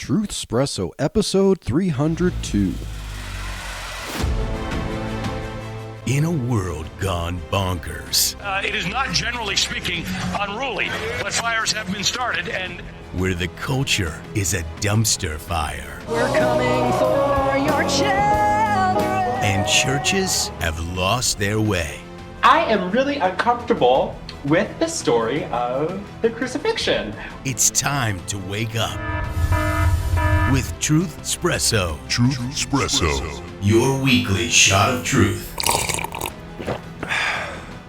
Truth Espresso, episode 302. In a world gone bonkers. It is not, generally speaking, unruly, but fires have been started and... Where the culture is a dumpster fire. We're coming for your children. And churches have lost their way. I am really uncomfortable with the story of the crucifixion. It's time to wake up with Truth Espresso. Truth Espresso. Your weekly shot of truth.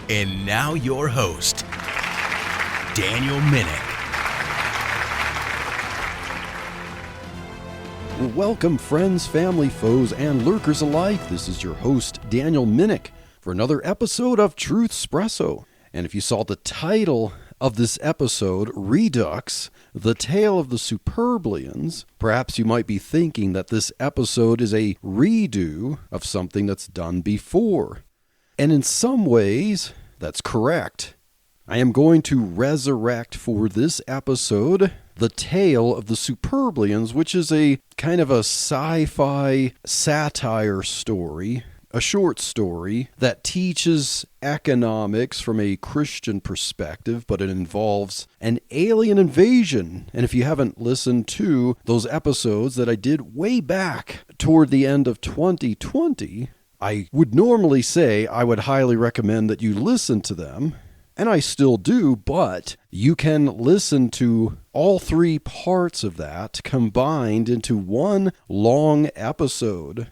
And now your host, Daniel Minnick. Welcome, friends, family, foes, and lurkers alike. This is your host, Daniel Minnick, for another episode of Truth Espresso. And if you saw the title of this episode, Redux, The Tale of the Superblians, perhaps you might be thinking that this episode is a redo of something that's done before. And in some ways, that's correct. I am going to resurrect for this episode The Tale of the Superblians, which is a kind of a sci-fi satire story, a short story that teaches economics from a Christian perspective, but it involves an alien invasion. And if you haven't listened to those episodes that I did way back toward the end of 2020, I would normally say I would highly recommend that you listen to them, and I still do, but you can listen to all three parts of that combined into one long episode.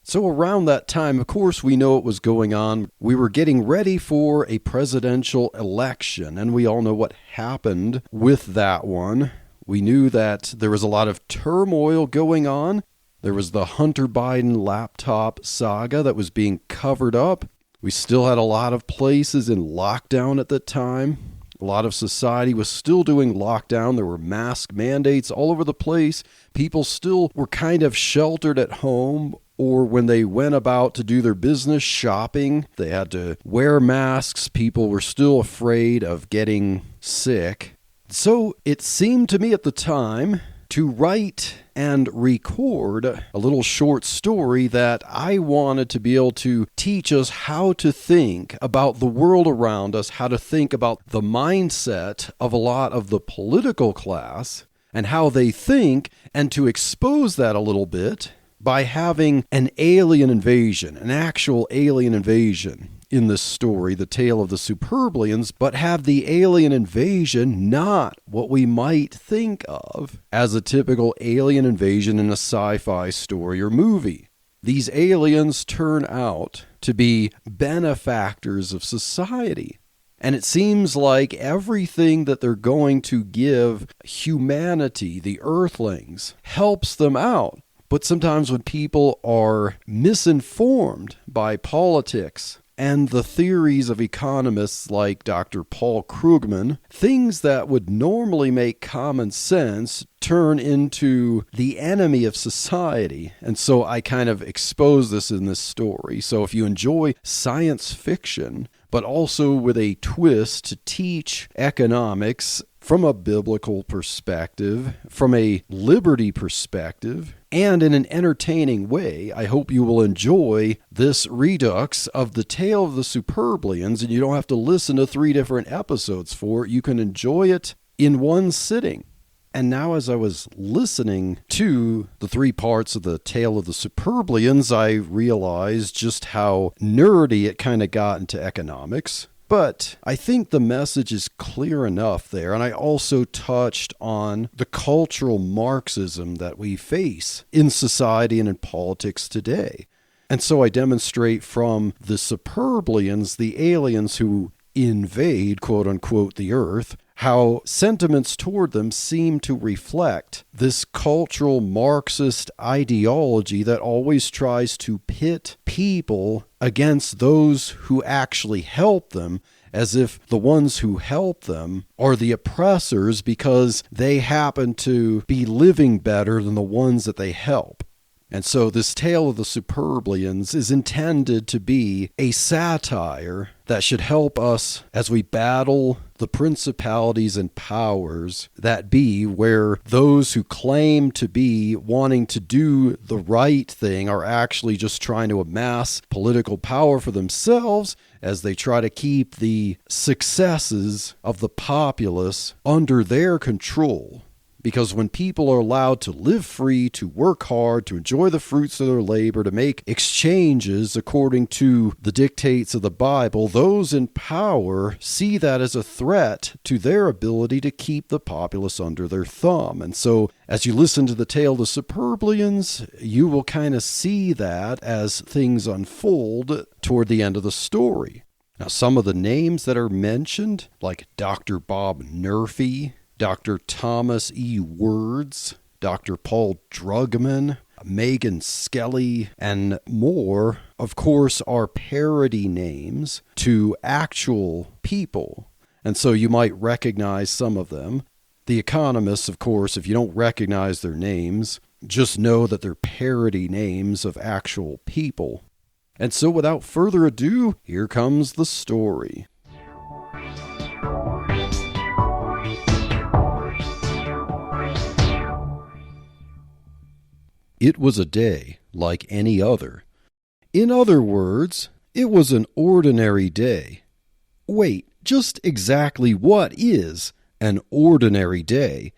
So around that time, of course, we know what was going on. We were getting ready for a presidential election, and we all know what happened with that one. We knew that there was a lot of turmoil going on. There was the Hunter Biden laptop saga that was being covered up. We still had a lot of places in lockdown at the time. A lot of society was still doing lockdown. There were mask mandates all over the place. People still were kind of sheltered at home, or when they went about to do their business shopping, they had to wear masks. People were still afraid of getting sick. So it seemed to me at the time to write and record a little short story that I wanted to be able to teach us how to think about the world around us, how to think about the mindset of a lot of the political class and how they think, and to expose that a little bit by having an alien invasion, an actual alien invasion in this story, The Tale of the Superblians, but have the alien invasion not what we might think of as a typical alien invasion in a sci-fi story or movie. These aliens turn out to be benefactors of society. And it seems like everything that they're going to give humanity, the Earthlings, helps them out. But sometimes when people are misinformed by politics and the theories of economists like Dr. Paul Krugman, things that would normally make common sense turn into the enemy of society. And so I kind of expose this in this story. So if you enjoy science fiction, but also with a twist to teach economics from a biblical perspective, from a liberty perspective, and in an entertaining way, I hope you will enjoy this redux of The Tale of the Superblians, and you don't have to listen to 3 different episodes for it. You can enjoy it in one sitting. And now as I was listening to the 3 parts of The Tale of the Superblians, I realized just how nerdy it kind of got into economics. But I think the message is clear enough there, and I also touched on the cultural Marxism that we face in society and in politics today. And so I demonstrate from the Superblians, the aliens who invade, quote-unquote, the Earth, how sentiments toward them seem to reflect this cultural Marxist ideology that always tries to pit people against those who actually help them, as if the ones who help them are the oppressors because they happen to be living better than the ones that they help. And so this Tale of the Superblians is intended to be a satire that should help us as we battle the principalities and powers that be, where those who claim to be wanting to do the right thing are actually just trying to amass political power for themselves as they try to keep the successes of the populace under their control. Because when people are allowed to live free, to work hard, to enjoy the fruits of their labor, to make exchanges according to the dictates of the Bible, those in power see that as a threat to their ability to keep the populace under their thumb. And so as you listen to the tale of the Superblians, you will kind of see that as things unfold toward the end of the story. Now, some of the names that are mentioned, like Dr. Bob Murphy, Dr. Thomas E. Words, Dr. Paul Drugman, Megan Skelly, and more, of course, are parody names to actual people. And so you might recognize some of them. The economists, of course, if you don't recognize their names, just know that they're parody names of actual people. And so without further ado, here comes the story. It was a day like any other. In other words, it was an ordinary day. Wait, just exactly what is an ordinary day?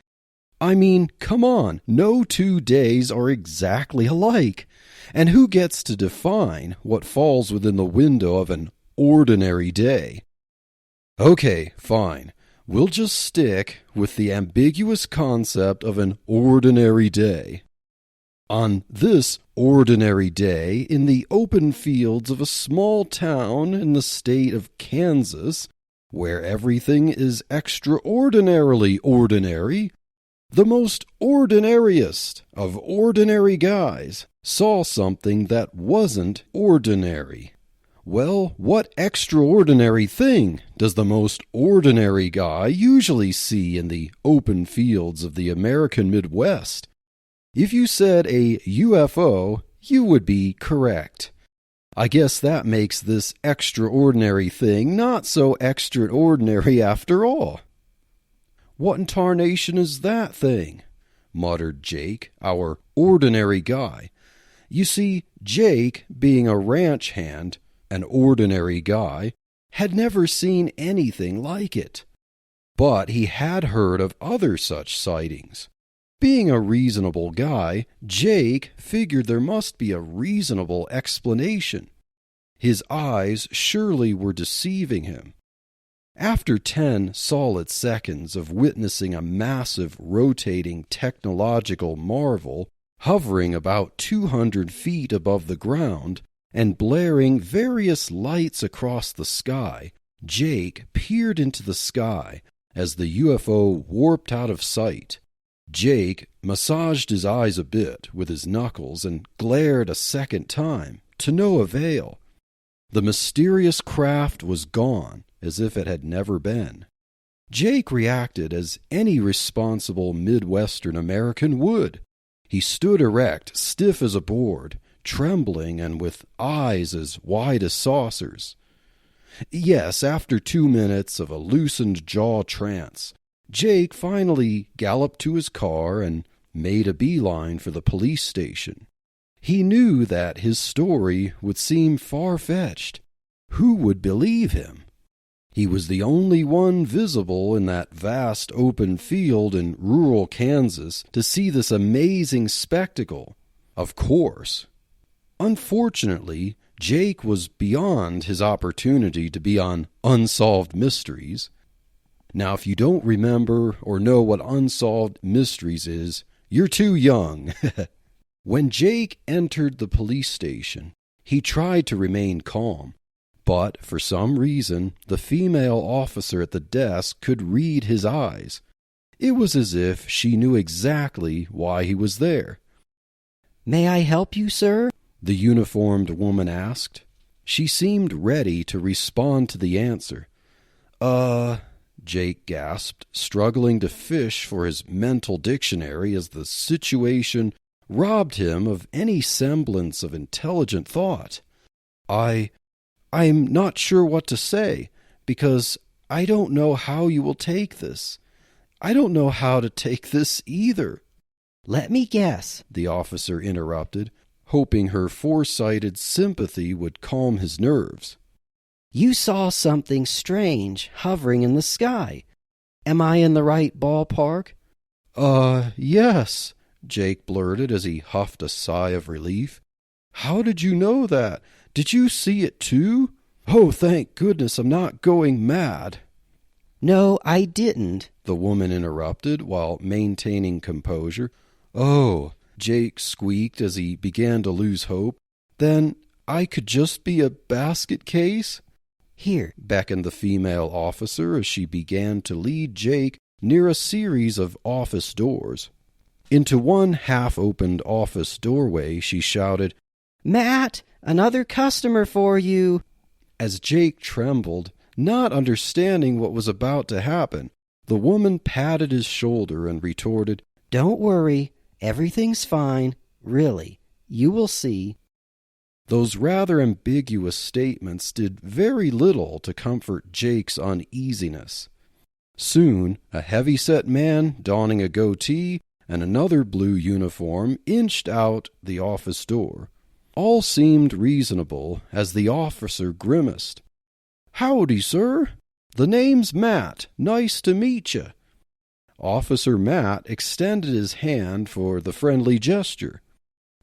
I mean, come on, no 2 days are exactly alike. And who gets to define what falls within the window of an ordinary day? Okay, fine. We'll just stick with the ambiguous concept of an ordinary day. On this ordinary day, in the open fields of a small town in the state of Kansas, where everything is extraordinarily ordinary, the most ordinariest of ordinary guys saw something that wasn't ordinary. Well, what extraordinary thing does the most ordinary guy usually see in the open fields of the American Midwest? If you said a UFO, you would be correct. I guess that makes this extraordinary thing not so extraordinary after all. What in tarnation is that thing? Muttered Jake, our ordinary guy. You see, Jake, being a ranch hand, an ordinary guy, had never seen anything like it. But he had heard of other such sightings. Being a reasonable guy, Jake figured there must be a reasonable explanation. His eyes surely were deceiving him. After 10 solid seconds of witnessing a massive rotating technological marvel hovering about 200 feet above the ground and blaring various lights across the sky, Jake peered into the sky as the UFO warped out of sight. Jake massaged his eyes a bit with his knuckles and glared a second time, to no avail. The mysterious craft was gone, as if it had never been. Jake reacted as any responsible Midwestern American would. He stood erect, stiff as a board, trembling and with eyes as wide as saucers. Yes, after 2 minutes of a loosened jaw trance, Jake finally galloped to his car and made a beeline for the police station. He knew that his story would seem far-fetched. Who would believe him? He was the only one visible in that vast open field in rural Kansas to see this amazing spectacle. Of course. Unfortunately, Jake was beyond his opportunity to be on Unsolved Mysteries. Now, if you don't remember or know what Unsolved Mysteries is, you're too young. When Jake entered the police station, he tried to remain calm, but for some reason, the female officer at the desk could read his eyes. It was as if she knew exactly why he was there. "May I help you, sir?" the uniformed woman asked. She seemed ready to respond to the answer. Jake gasped, struggling to fish for his mental dictionary as the situation robbed him of any semblance of intelligent thought. I'm not sure what to say, because I don't know how you will take this. I don't know how to take this either. Let me guess, The officer interrupted, hoping her foresighted sympathy would calm his nerves. you saw something strange hovering in the sky. Am I in the right ballpark? Yes, Jake blurted as he huffed a sigh of relief. How did you know that? Did you see it too? Oh, thank goodness I'm not going mad. No, I didn't. The woman interrupted while maintaining composure. Oh, Jake squeaked as he began to lose hope. Then I could just be a basket case? Here, Beckoned the female officer as she began to lead Jake near a series of office doors. Into one half-opened office doorway she shouted, Matt, another customer for you. As Jake trembled, not understanding what was about to happen. The woman patted his shoulder and retorted, Don't worry, everything's fine. Really, you will see. Those rather ambiguous statements did very little to comfort Jake's uneasiness. Soon, a heavy-set man donning a goatee and another blue uniform inched out the office door. All seemed reasonable as the officer grimaced. Howdy, sir. The name's Matt. Nice to meet you. Officer Matt extended his hand for the friendly gesture.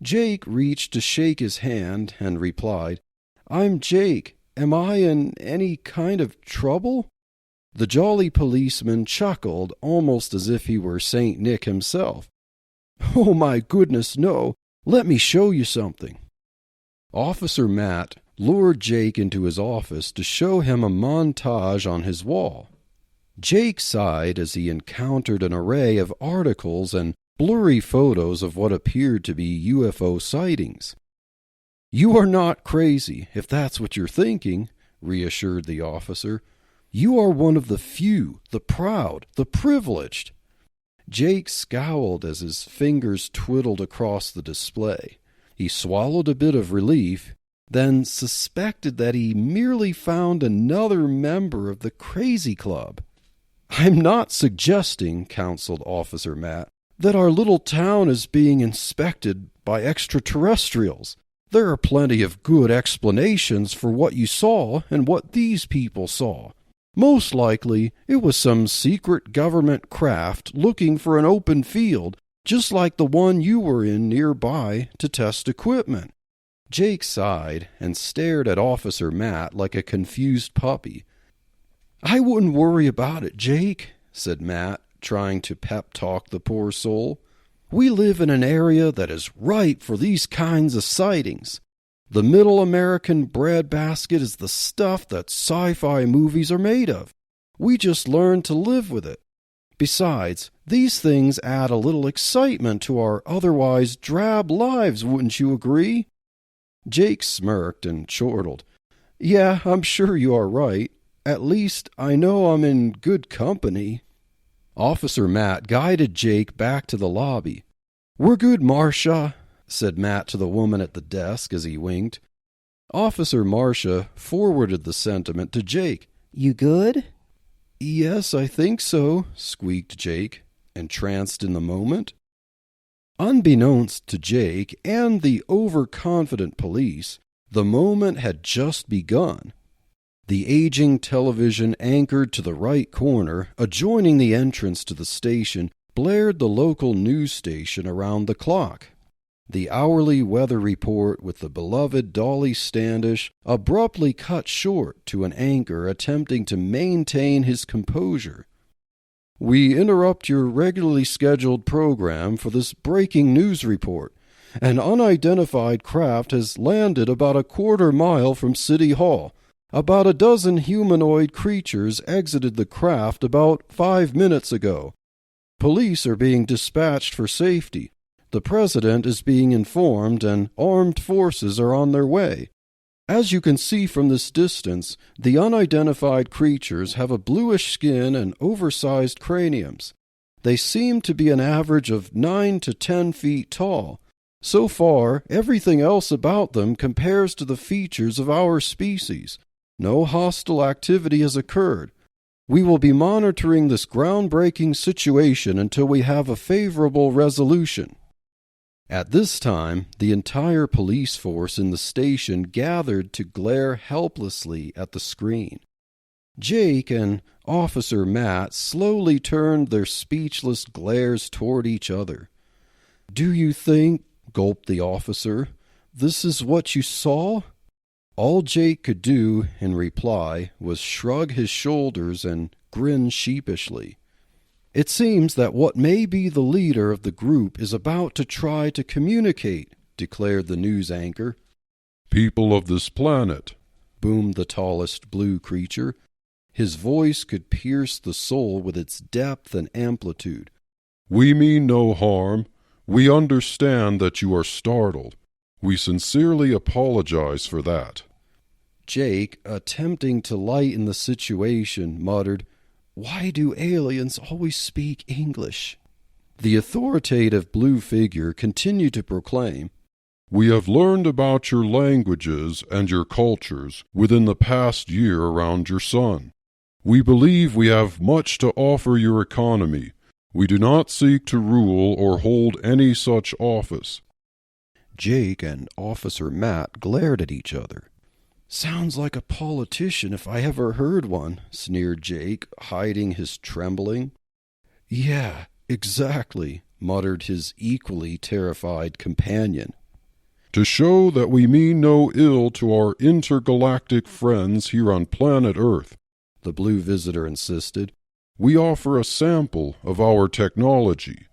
Jake reached to shake his hand and replied, I'm Jake. Am I in any kind of trouble? The jolly policeman chuckled almost as if he were St. Nick himself. Oh, my goodness, no. Let me show you something. Officer Matt lured Jake into his office to show him a montage on his wall. Jake sighed as he encountered an array of articles and blurry photos of what appeared to be UFO sightings. You are not crazy, if that's what you're thinking, reassured the officer. You are one of the few, the proud, the privileged. Jake scowled as his fingers twiddled across the display. He swallowed a bit of relief, then suspected that he merely found another member of the crazy club. I'm not suggesting, counseled Officer Matt, that our little town is being inspected by extraterrestrials. There are plenty of good explanations for what you saw and what these people saw. Most likely, it was some secret government craft looking for an open field, just like the one you were in nearby to test equipment. Jake sighed and stared at Officer Matt like a confused puppy. I wouldn't worry about it, Jake, said Matt, trying to pep-talk the poor soul. We live in an area that is ripe for these kinds of sightings. The middle American breadbasket is the stuff that sci-fi movies are made of. We just learn to live with it. Besides, these things add a little excitement to our otherwise drab lives, wouldn't you agree? Jake smirked and chortled. Yeah, I'm sure you are right. At least I know I'm in good company. Officer Matt guided Jake back to the lobby. We're good, Marcia, said Matt to the woman at the desk as he winked. Officer Marcia forwarded the sentiment to Jake. You good? Yes, I think so, squeaked Jake, entranced in the moment. Unbeknownst to Jake and the overconfident police, the moment had just begun. The aging television anchored to the right corner, adjoining the entrance to the station, blared the local news station around the clock. The hourly weather report with the beloved Dolly Standish abruptly cut short to an anchor attempting to maintain his composure. We interrupt your regularly scheduled program for this breaking news report. An unidentified craft has landed about a quarter mile from City Hall. About a dozen humanoid creatures exited the craft about 5 minutes ago. Police are being dispatched for safety. The president is being informed and armed forces are on their way. As you can see from this distance, the unidentified creatures have a bluish skin and oversized craniums. They seem to be an average of 9 to 10 feet tall. So far, everything else about them compares to the features of our species. No hostile activity has occurred. We will be monitoring this groundbreaking situation until we have a favorable resolution." At this time, the entire police force in the station gathered to glare helplessly at the screen. Jake and Officer Matt slowly turned their speechless glares toward each other. "Do you think," gulped the officer, "this is what you saw?" All Jake could do in reply was shrug his shoulders and grin sheepishly. "It seems that what may be the leader of the group is about to try to communicate," declared the news anchor. "People of this planet," boomed the tallest blue creature. His voice could pierce the soul with its depth and amplitude. "We mean no harm. We understand that you are startled. We sincerely apologize for that." Jake, attempting to lighten the situation, muttered, "Why do aliens always speak English?" The authoritative blue figure continued to proclaim, "We have learned about your languages and your cultures within the past year around your sun. We believe we have much to offer your economy. We do not seek to rule or hold any such office." Jake and Officer Matt glared at each other. "Sounds like a politician if I ever heard one," sneered Jake, hiding his trembling. "Yeah, exactly," muttered his equally terrified companion. "To show that we mean no ill to our intergalactic friends here on planet Earth," the blue visitor insisted, "we offer a sample of our technology."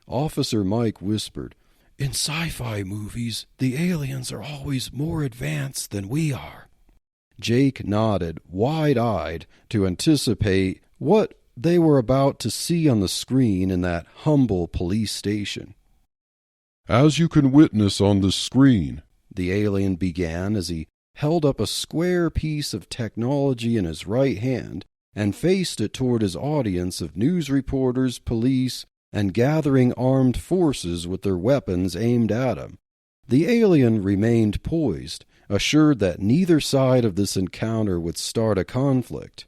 Officer Mike whispered, "In sci-fi movies, the aliens are always more advanced than we are." Jake nodded, wide-eyed, to anticipate what they were about to see on the screen in that humble police station. "As you can witness on the screen," the alien began as he held up a square piece of technology in his right hand and faced it toward his audience of news reporters, police, and gathering armed forces with their weapons aimed at him. The alien remained poised, assured that neither side of this encounter would start a conflict.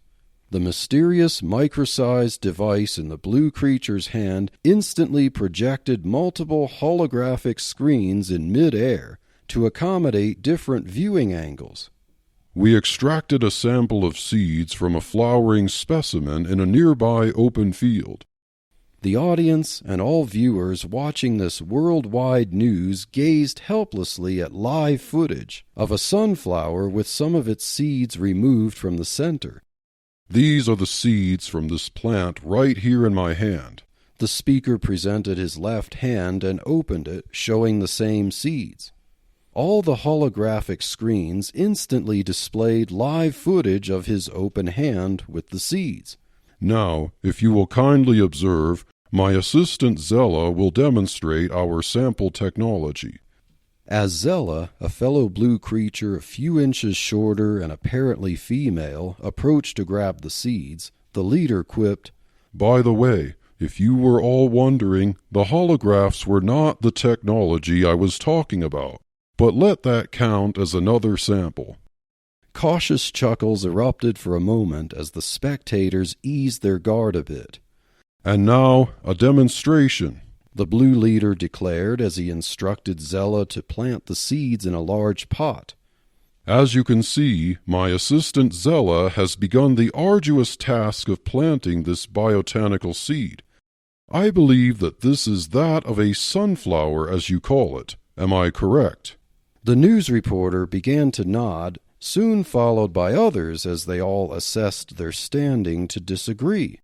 The mysterious micro-sized device in the blue creature's hand instantly projected multiple holographic screens in mid-air to accommodate different viewing angles. "We extracted a sample of seeds from a flowering specimen in a nearby open field." The audience and all viewers watching this worldwide news gazed helplessly at live footage of a sunflower with some of its seeds removed from the center. "These are the seeds from this plant right here in my hand." The speaker presented his left hand and opened it, showing the same seeds. All the holographic screens instantly displayed live footage of his open hand with the seeds. "Now, if you will kindly observe, my assistant Zella will demonstrate our sample technology." As Zella, a fellow blue creature a few inches shorter and apparently female, approached to grab the seeds, the leader quipped, "By the way, if you were all wondering, the holographs were not the technology I was talking about, but let that count as another sample." Cautious chuckles erupted for a moment as the spectators eased their guard a bit. "And now, a demonstration," the blue leader declared as he instructed Zella to plant the seeds in a large pot. "As you can see, my assistant Zella has begun the arduous task of planting this botanical seed. I believe that this is that of a sunflower, as you call it. Am I correct?" The news reporter began to nod, soon followed by others as they all assessed their standing to disagree.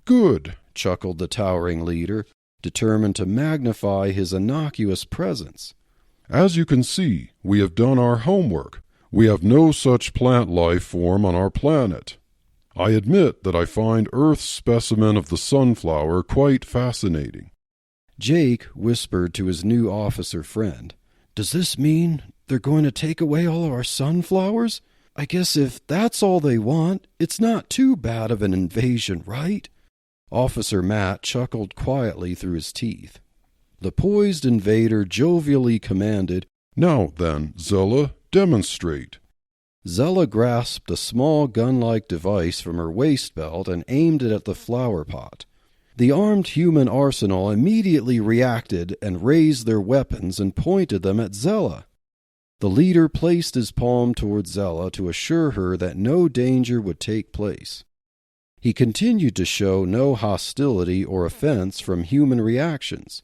"Good," chuckled the towering leader, determined to magnify his innocuous presence. "As you can see, we have done our homework. We have no such plant life form on our planet. I admit that I find Earth's specimen of the sunflower quite fascinating." Jake whispered to his new officer friend, "Does this mean they're going to take away all of our sunflowers? I guess if that's all they want, it's not too bad of an invasion, right?" Officer Matt chuckled quietly through his teeth. The poised invader jovially commanded, "Now then, Zella, demonstrate." Zella grasped a small gun-like device from her waist belt and aimed it at the flower pot. The armed human arsenal immediately reacted and raised their weapons and pointed them at Zella. The leader placed his palm toward Zella to assure her that no danger would take place. He continued to show no hostility or offense from human reactions.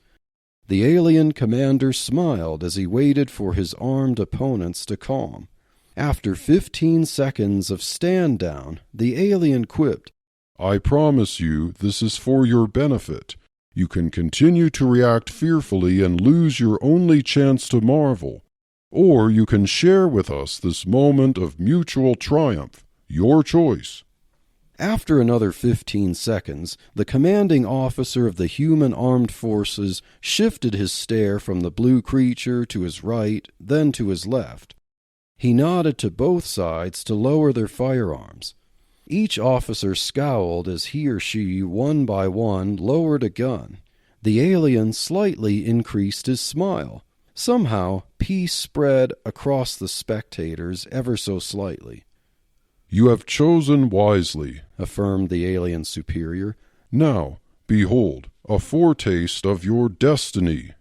The alien commander smiled as he waited for his armed opponents to calm. After 15 seconds of stand down, the alien quipped, "I promise you this is for your benefit. You can continue to react fearfully and lose your only chance to marvel. Or you can share with us this moment of mutual triumph. Your choice." After another 15 seconds, the commanding officer of the human armed forces shifted his stare from the blue creature to his right, then to his left. He nodded to both sides to lower their firearms. Each officer scowled as he or she, one by one, lowered a gun. The alien slightly increased his smile. Somehow, peace spread across the spectators ever so slightly. "You have chosen wisely," affirmed the alien superior. "Now, behold, a foretaste of your destiny."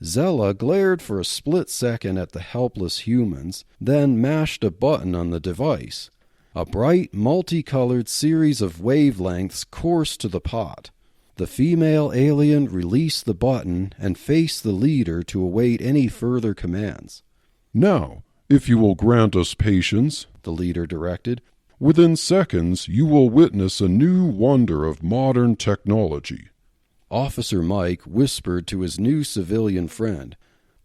Zella glared for a split second at the helpless humans, then mashed a button on the device. A bright, multicolored series of wavelengths coursed to the pot. The female alien released the button and faced the leader to await any further commands. "Now, if you will grant us patience," the leader directed, "within seconds you will witness a new wonder of modern technology." Officer Mike whispered to his new civilian friend,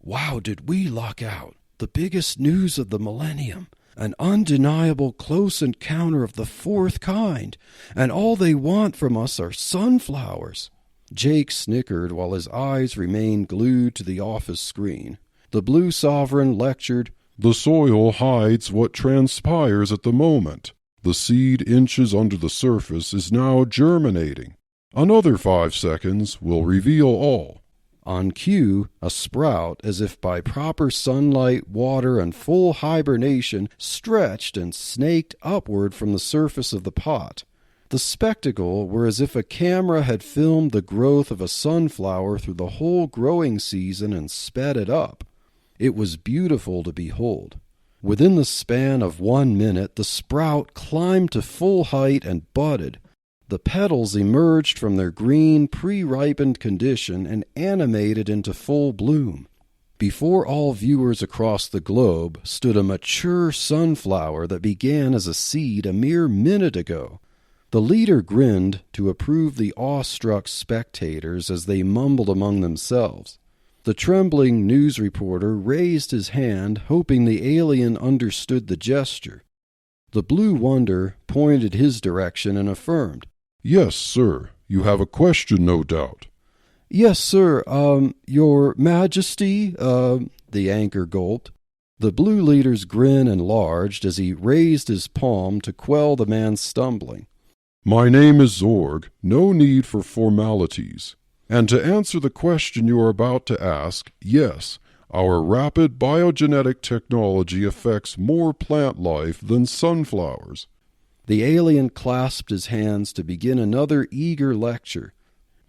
"Wow, did we luck out? The biggest news of the millennium. An undeniable close encounter of the fourth kind, and all they want from us are sunflowers." Jake snickered while his eyes remained glued to the office screen. The Blue Sovereign lectured, "The soil hides what transpires at the moment. The seed inches under the surface is now germinating. Another 5 seconds will reveal all." On cue, a sprout, as if by proper sunlight, water, and full hibernation, stretched and snaked upward from the surface of the pot. The spectacle were as if a camera had filmed the growth of a sunflower through the whole growing season and sped it up. It was beautiful to behold. Within the span of 1 minute, the sprout climbed to full height and budded. The petals emerged from their green, pre-ripened condition and animated into full bloom. Before all viewers across the globe stood a mature sunflower that began as a seed a mere minute ago. The leader grinned to approve the awestruck spectators as they mumbled among themselves. The trembling news reporter raised his hand, hoping the alien understood the gesture. The Blue Wonder pointed his direction and affirmed, "Yes, sir. You have a question, no doubt." "Yes, sir. Your Majesty," the anchor gulped. The Blue Leader's grin enlarged as he raised his palm to quell the man's stumbling. "My name is Zorg. No need for formalities. And to answer the question you are about to ask, yes, our rapid biogenetic technology affects more plant life than sunflowers." The alien clasped his hands to begin another eager lecture.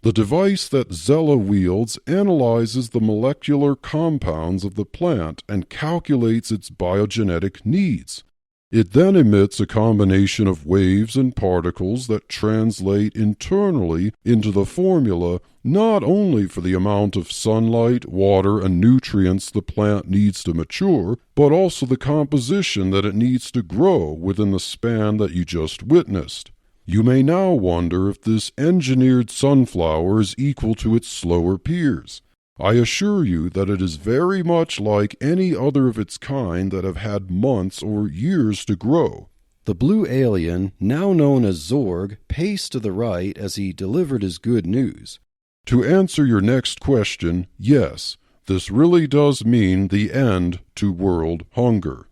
"The device that Zella wields analyzes the molecular compounds of the plant and calculates its biogenetic needs. It then emits a combination of waves and particles that translate internally into the formula not only for the amount of sunlight, water, and nutrients the plant needs to mature, but also the composition that it needs to grow within the span that you just witnessed. You may now wonder if this engineered sunflower is equal to its slower peers. I assure you that it is very much like any other of its kind that have had months or years to grow." The blue alien, now known as Zorg, paced to the right as he delivered his good news. "To answer your next question, yes, this really does mean the end to world hunger."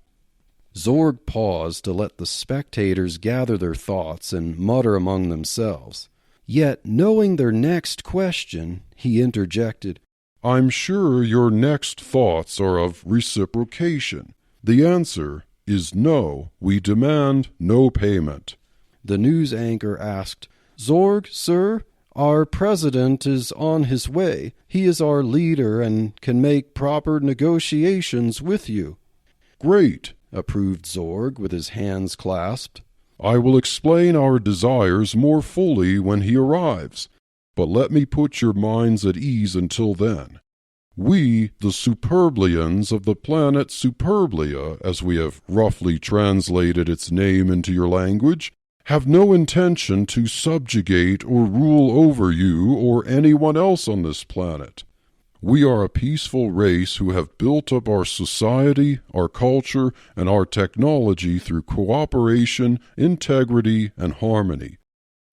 Zorg paused to let the spectators gather their thoughts and mutter among themselves. Yet, knowing their next question, he interjected, "I'm sure your next thoughts are of reciprocation. The answer is no. We demand no payment. The news anchor asked, "Zorg, sir, our president is on his way. He is our leader and can make proper negotiations with you." Great, approved Zorg with his hands clasped. I will explain our desires more fully when he arrives, but let me put your minds at ease until then. We, the Superblians of the planet Superblia, as we have roughly translated its name into your language, have no intention to subjugate or rule over you or anyone else on this planet. We are a peaceful race who have built up our society, our culture, and our technology through cooperation, integrity, and harmony.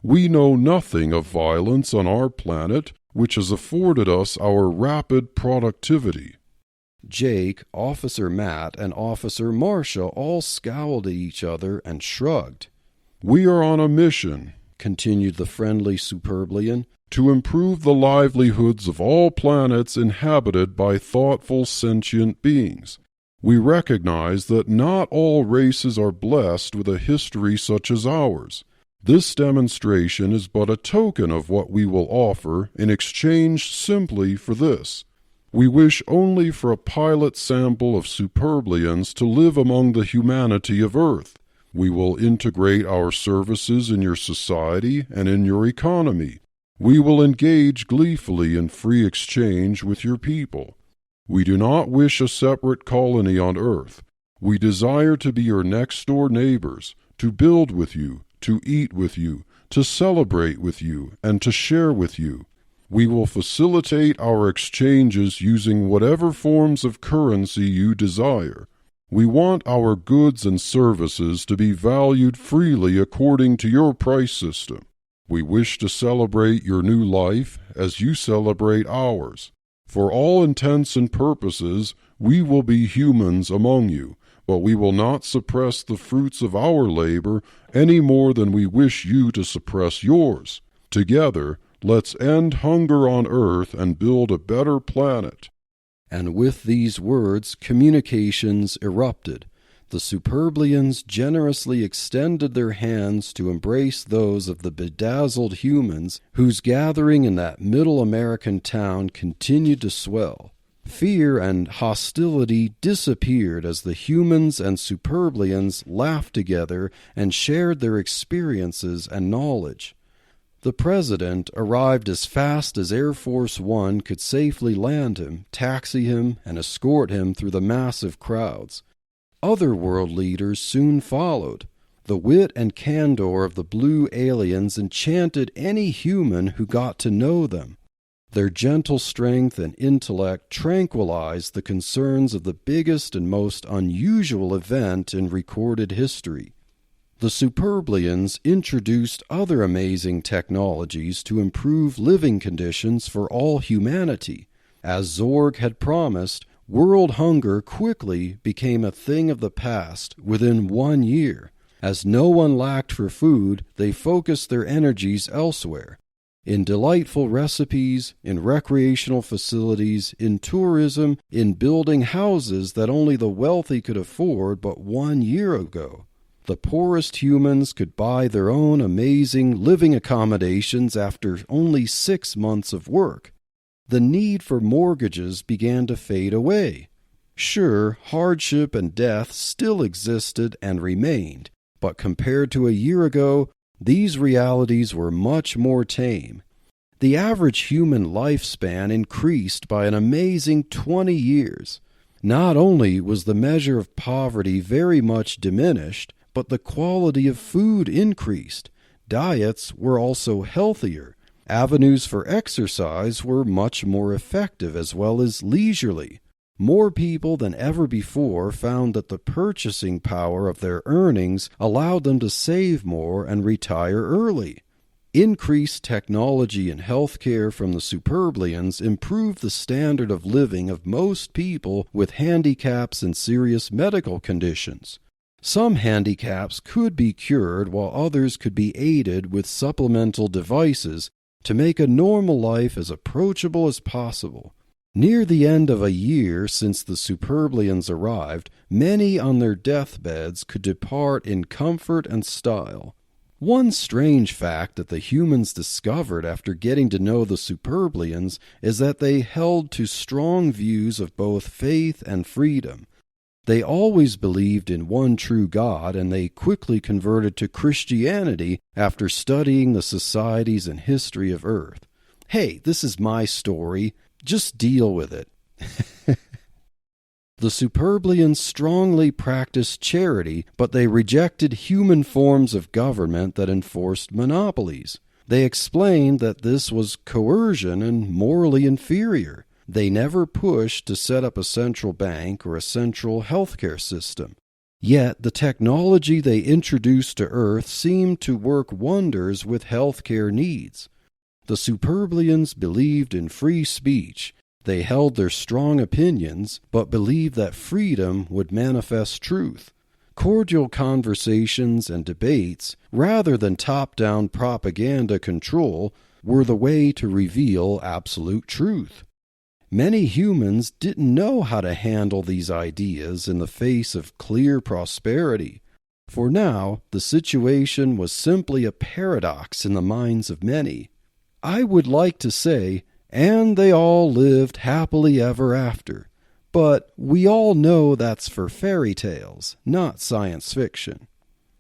We know nothing of violence on our planet, which has afforded us our rapid productivity. Jake, Officer Matt, and Officer Marcia all scowled at each other and shrugged. We are on a mission, continued the friendly Superblian, to improve the livelihoods of all planets inhabited by thoughtful sentient beings. We recognize that not all races are blessed with a history such as ours. This demonstration is but a token of what we will offer in exchange simply for this. We wish only for a pilot sample of Superblians to live among the humanity of Earth. We will integrate our services in your society and in your economy. We will engage gleefully in free exchange with your people. We do not wish a separate colony on Earth. We desire to be your next-door neighbors, to build with you, to eat with you, to celebrate with you, and to share with you. We will facilitate our exchanges using whatever forms of currency you desire. We want our goods and services to be valued freely according to your price system. We wish to celebrate your new life as you celebrate ours. For all intents and purposes, we will be humans among you, but we will not suppress the fruits of our labor any more than we wish you to suppress yours. Together, let's end hunger on Earth and build a better planet. And with these words, communications erupted. The Superblians generously extended their hands to embrace those of the bedazzled humans whose gathering in that middle American town continued to swell. Fear and hostility disappeared as the humans and Superblians laughed together and shared their experiences and knowledge. The president arrived as fast as Air Force One could safely land him, taxi him, and escort him through the massive crowds. Other world leaders soon followed. The wit and candor of the blue aliens enchanted any human who got to know them. Their gentle strength and intellect tranquilized the concerns of the biggest and most unusual event in recorded history. The Superblians introduced other amazing technologies to improve living conditions for all humanity. As Zorg had promised, world hunger quickly became a thing of the past within 1 year. As no one lacked for food, they focused their energies elsewhere. In delightful recipes, in recreational facilities, in tourism, in building houses that only the wealthy could afford but 1 year ago. The poorest humans could buy their own amazing living accommodations after only 6 months of work. The need for mortgages began to fade away. Sure, hardship and death still existed and remained, but compared to a year ago, these realities were much more tame. The average human lifespan increased by an amazing 20 years. Not only was the measure of poverty very much diminished, but the quality of food increased. Diets were also healthier. Avenues for exercise were much more effective as well as leisurely. More people than ever before found that the purchasing power of their earnings allowed them to save more and retire early. Increased technology and healthcare from the Superblians improved the standard of living of most people with handicaps and serious medical conditions. Some handicaps could be cured while others could be aided with supplemental devices to make a normal life as approachable as possible. Near the end of a year since the Superblians arrived, many on their deathbeds could depart in comfort and style. One strange fact that the humans discovered after getting to know the Superblians is that they held to strong views of both faith and freedom. They always believed in one true God, and they quickly converted to Christianity after studying the societies and history of Earth. Hey, this is my story. Just deal with it. The Superblians strongly practiced charity, but they rejected human forms of government that enforced monopolies. They explained that this was coercion and morally inferior. They never pushed to set up a central bank or a central healthcare system. Yet the technology they introduced to Earth seemed to work wonders with healthcare needs. The Superblians believed in free speech. They held their strong opinions, but believed that freedom would manifest truth. Cordial conversations and debates, rather than top-down propaganda control, were the way to reveal absolute truth. Many humans didn't know how to handle these ideas in the face of clear prosperity. For now, the situation was simply a paradox in the minds of many. I would like to say, and they all lived happily ever after. But we all know that's for fairy tales, not science fiction.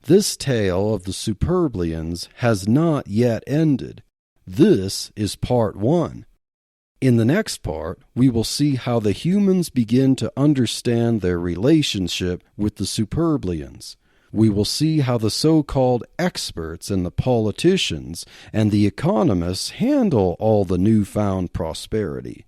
This tale of the Superblians has not yet ended. This is part 1. In the next part, we will see how the humans begin to understand their relationship with the Superblians. We will see how the so-called experts and the politicians and the economists handle all the newfound prosperity.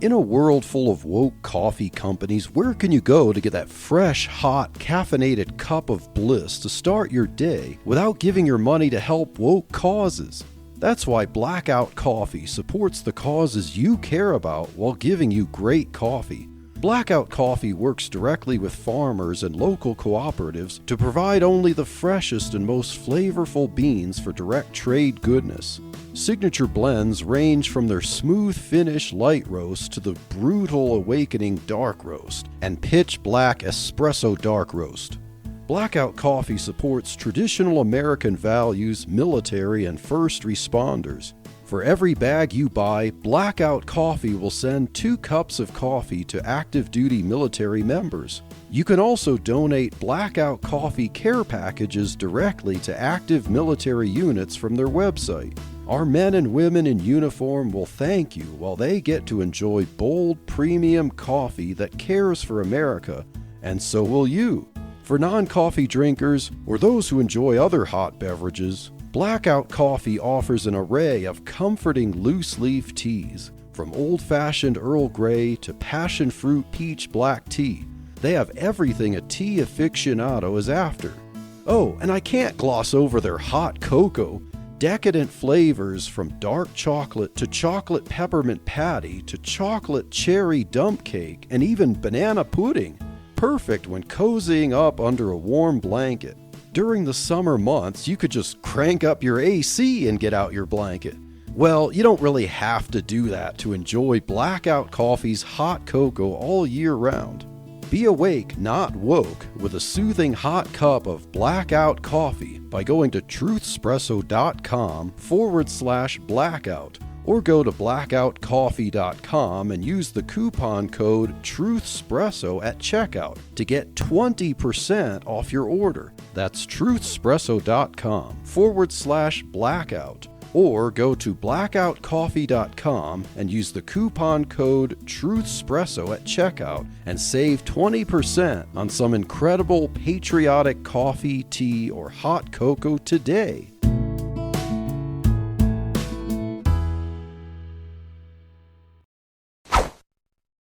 In a world full of woke coffee companies, where can you go to get that fresh, hot, caffeinated cup of bliss to start your day without giving your money to help woke causes? That's why Blackout Coffee supports the causes you care about while giving you great coffee. Blackout Coffee works directly with farmers and local cooperatives to provide only the freshest and most flavorful beans for direct trade goodness. Signature blends range from their smooth finish light roast to the brutal awakening dark roast and pitch black espresso dark roast. Blackout Coffee supports traditional American values, military, and first responders. For every bag you buy, Blackout Coffee will send 2 cups of coffee to active duty military members. You can also donate Blackout Coffee care packages directly to active military units from their website. Our men and women in uniform will thank you while they get to enjoy bold, premium coffee that cares for America, and so will you. For non-coffee drinkers or those who enjoy other hot beverages, Blackout Coffee offers an array of comforting loose-leaf teas, from old-fashioned Earl Grey to passion fruit peach black tea. They have everything a tea aficionado is after. Oh, and I can't gloss over their hot cocoa. Decadent flavors from dark chocolate to chocolate peppermint patty to chocolate cherry dump cake and even banana pudding. Perfect when cozying up under a warm blanket. During the summer months, you could just crank up your AC and get out your blanket. Well, you don't really have to do that to enjoy Blackout Coffee's hot cocoa all year round. Be awake, not woke, with a soothing hot cup of Blackout Coffee by going to truthspresso.com/blackout or go to blackoutcoffee.com and use the coupon code TruthSpresso at checkout to get 20% off your order. That's truthspresso.com/blackout. Or go to blackoutcoffee.com and use the coupon code TruthSpresso at checkout and save 20% on some incredible patriotic coffee, tea, or hot cocoa today.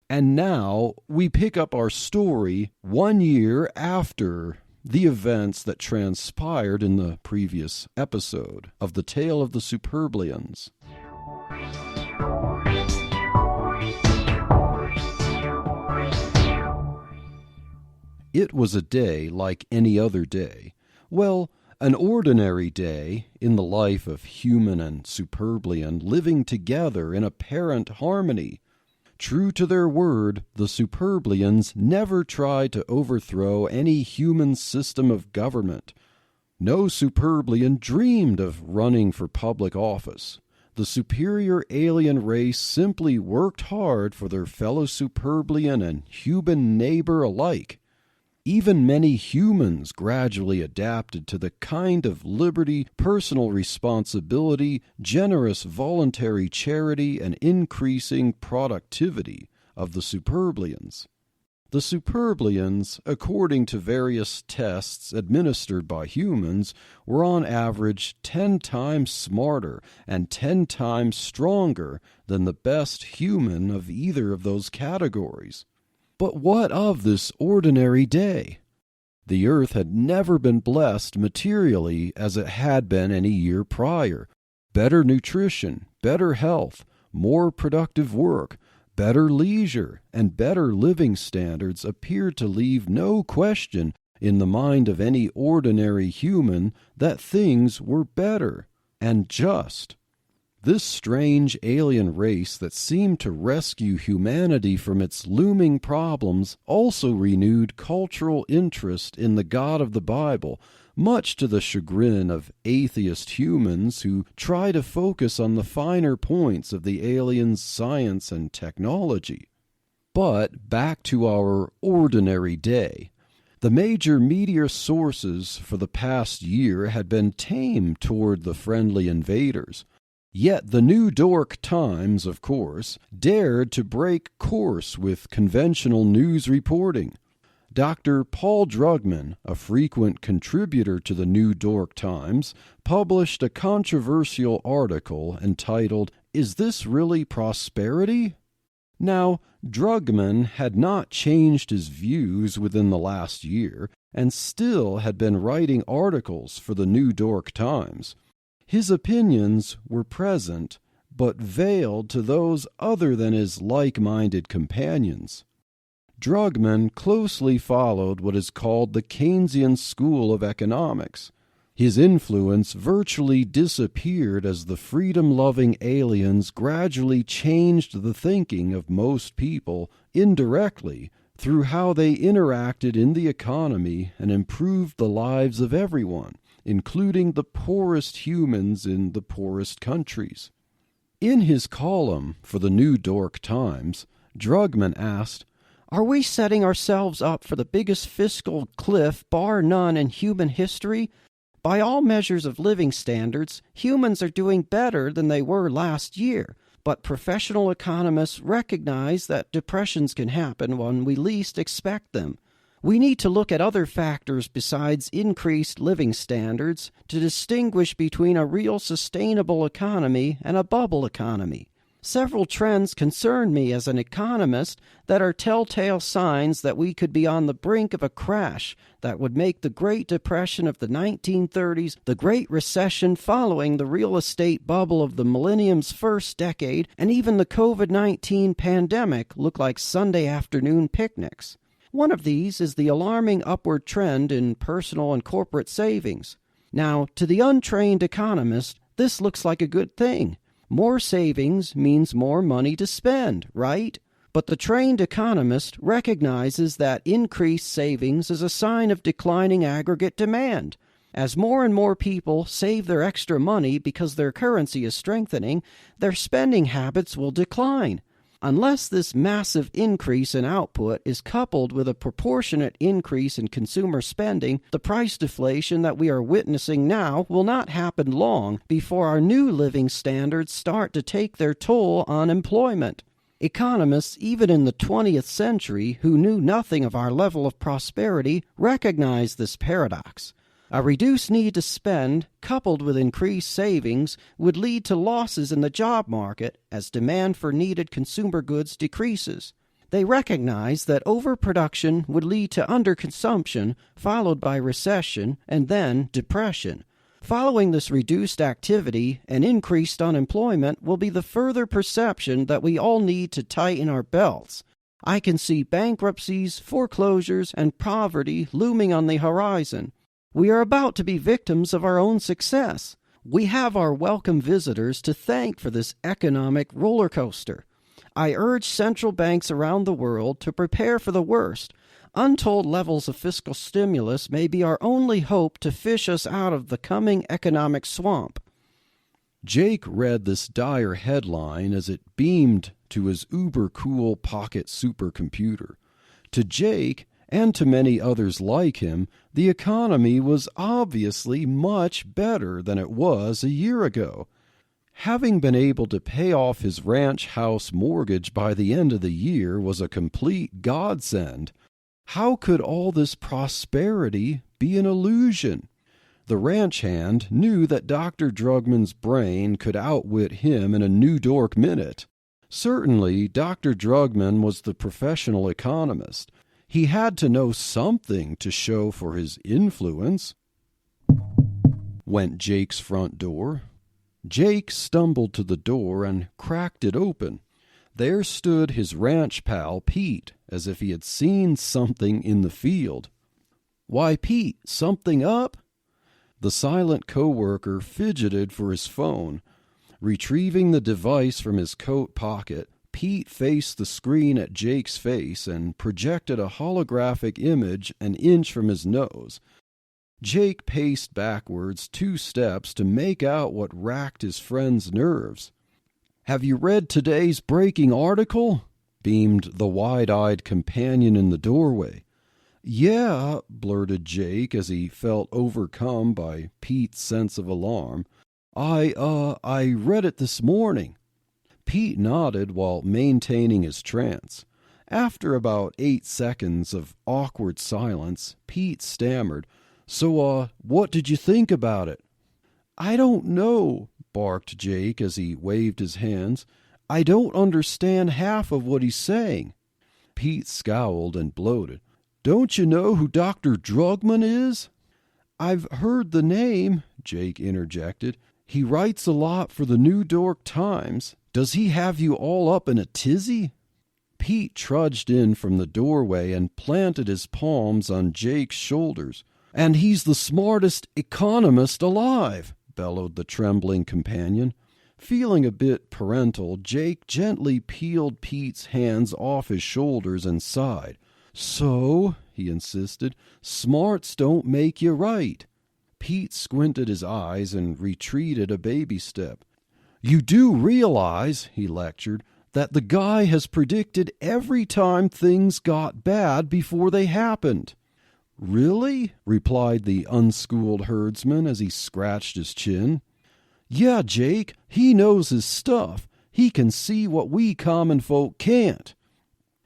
And now we pick up our story 1 year after the events that transpired in the previous episode of the Tale of the Superblians. It was a day like any other day. Well, An ordinary day in the life of human and Superblian living together in apparent harmony. True to their word, the Superblians never tried to overthrow any human system of government. No Superblian dreamed of running for public office. The superior alien race simply worked hard for their fellow Superblian and human neighbor alike. Even many humans gradually adapted to the kind of liberty, personal responsibility, generous voluntary charity, and increasing productivity of the Superblians. The Superblians, according to various tests administered by humans, were on average 10 times smarter and 10 times stronger than the best human of either of those categories. But what of this ordinary day? The earth had never been blessed materially as it had been any year prior. Better nutrition, better health, more productive work, better leisure, and better living standards appeared to leave no question in the mind of any ordinary human that things were better and just. This strange alien race that seemed to rescue humanity from its looming problems also renewed cultural interest in the God of the Bible, much to the chagrin of atheist humans who try to focus on the finer points of the aliens' science and technology. But back to our ordinary day. The major media sources for the past year had been tame toward the friendly invaders. Yet the New York Times, of course, dared to break course with conventional news reporting. Dr. Paul Drugman, a frequent contributor to the New York Times, published a controversial article entitled, "Is This Really Prosperity?" Now, Drugman had not changed his views within the last year, and still had been writing articles for the New York Times. His opinions were present, but veiled to those other than his like-minded companions. Drugman closely followed what is called the Keynesian school of economics. His influence virtually disappeared as the freedom-loving aliens gradually changed the thinking of most people indirectly through how they interacted in the economy and improved the lives of everyone, including the poorest humans in the poorest countries. In his column for the New York Times, Drugman asked, "Are we setting ourselves up for the biggest fiscal cliff bar none in human history? By all measures of living standards, humans are doing better than they were last year, but professional economists recognize that depressions can happen when we least expect them. We need to look at other factors besides increased living standards to distinguish between a real sustainable economy and a bubble economy. Several trends concern me as an economist that are telltale signs that we could be on the brink of a crash that would make the Great Depression of the 1930s, the Great Recession following the real estate bubble of the millennium's first decade, and even the COVID-19 pandemic look like Sunday afternoon picnics. One of these is the alarming upward trend in personal and corporate savings. Now, to the untrained economist, this looks like a good thing. More savings means more money to spend, right? But the trained economist recognizes that increased savings is a sign of declining aggregate demand. As more and more people save their extra money because their currency is strengthening, their spending habits will decline. Unless this massive increase in output is coupled with a proportionate increase in consumer spending, the price deflation that we are witnessing now will not happen long before our new living standards start to take their toll on employment. Economists, even in the 20th century, who knew nothing of our level of prosperity, recognized this paradox. A reduced need to spend, coupled with increased savings, would lead to losses in the job market as demand for needed consumer goods decreases. They recognize that overproduction would lead to underconsumption, followed by recession, and then depression. Following this reduced activity and increased unemployment will be the further perception that we all need to tighten our belts. I can see bankruptcies, foreclosures, and poverty looming on the horizon. We are about to be victims of our own success. We have our welcome visitors to thank for this economic roller coaster. I urge central banks around the world to prepare for the worst. Untold levels of fiscal stimulus may be our only hope to fish us out of the coming economic swamp. Jake read this dire headline as it beamed to his uber-cool pocket supercomputer. To Jake, and to many others like him, the economy was obviously much better than it was a year ago. Having been able to pay off his ranch house mortgage by the end of the year was a complete godsend. How could all this prosperity be an illusion? The ranch hand knew that Dr. Drugman's brain could outwit him in a New Dork minute. Certainly, Dr. Drugman was the professional economist. He had to know something to show for his influence. Went Jake's front door. Jake stumbled to the door and cracked it open. There stood his ranch pal, Pete, as if he had seen something in the field. "Why, Pete, something up?" The silent coworker fidgeted for his phone. Retrieving the device from his coat pocket, Pete faced the screen at Jake's face and projected a holographic image an inch from his nose. Jake paced backwards 2 steps to make out what racked his friend's nerves. "Have you read today's breaking article?" beamed the wide-eyed companion in the doorway. "Yeah," blurted Jake as he felt overcome by Pete's sense of alarm. I read it this morning." Pete nodded while maintaining his trance. After about 8 seconds of awkward silence, Pete stammered, "So, what did you think about it?" "I don't know," barked Jake as he waved his hands. "I don't understand half of what he's saying." Pete scowled and bloated. "Don't you know who Dr. Drugman is?" "I've heard the name," Jake interjected. "He writes a lot for the New Dork Times. Does he have you all up in a tizzy?" Pete trudged in from the doorway and planted his palms on Jake's shoulders. "And he's the smartest economist alive," bellowed the trembling companion. Feeling a bit parental, Jake gently peeled Pete's hands off his shoulders and sighed. "So," he insisted, "smarts don't make you right." Pete squinted his eyes and retreated a baby step. "You do realize," he lectured, "that the guy has predicted every time things got bad before they happened." "Really?" replied the unschooled herdsman as he scratched his chin. "Yeah, Jake, he knows his stuff. He can see what we common folk can't."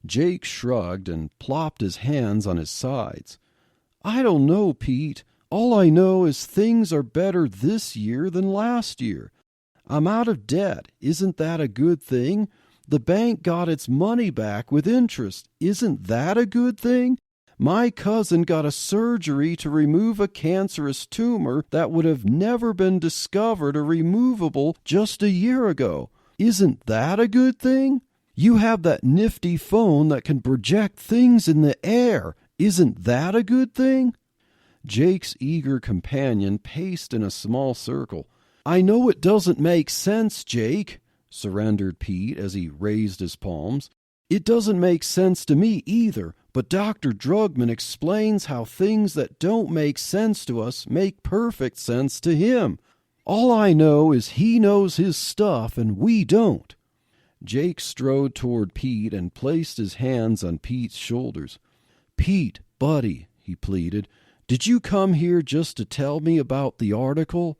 Jake shrugged and plopped his hands on his sides. "I don't know, Pete. All I know is things are better this year than last year. I'm out of debt. Isn't that a good thing? The bank got its money back with interest. Isn't that a good thing? My cousin got a surgery to remove a cancerous tumor that would have never been discovered or removable just a year ago. Isn't that a good thing? You have that nifty phone that can project things in the air. Isn't that a good thing?" Jake's eager companion paced in a small circle. "I know it doesn't make sense, Jake," surrendered Pete as he raised his palms. "It doesn't make sense to me either, but Dr. Drugman explains how things that don't make sense to us make perfect sense to him. All I know is he knows his stuff and we don't." Jake strode toward Pete and placed his hands on Pete's shoulders. "Pete, buddy," he pleaded, "did you come here just to tell me about the article?"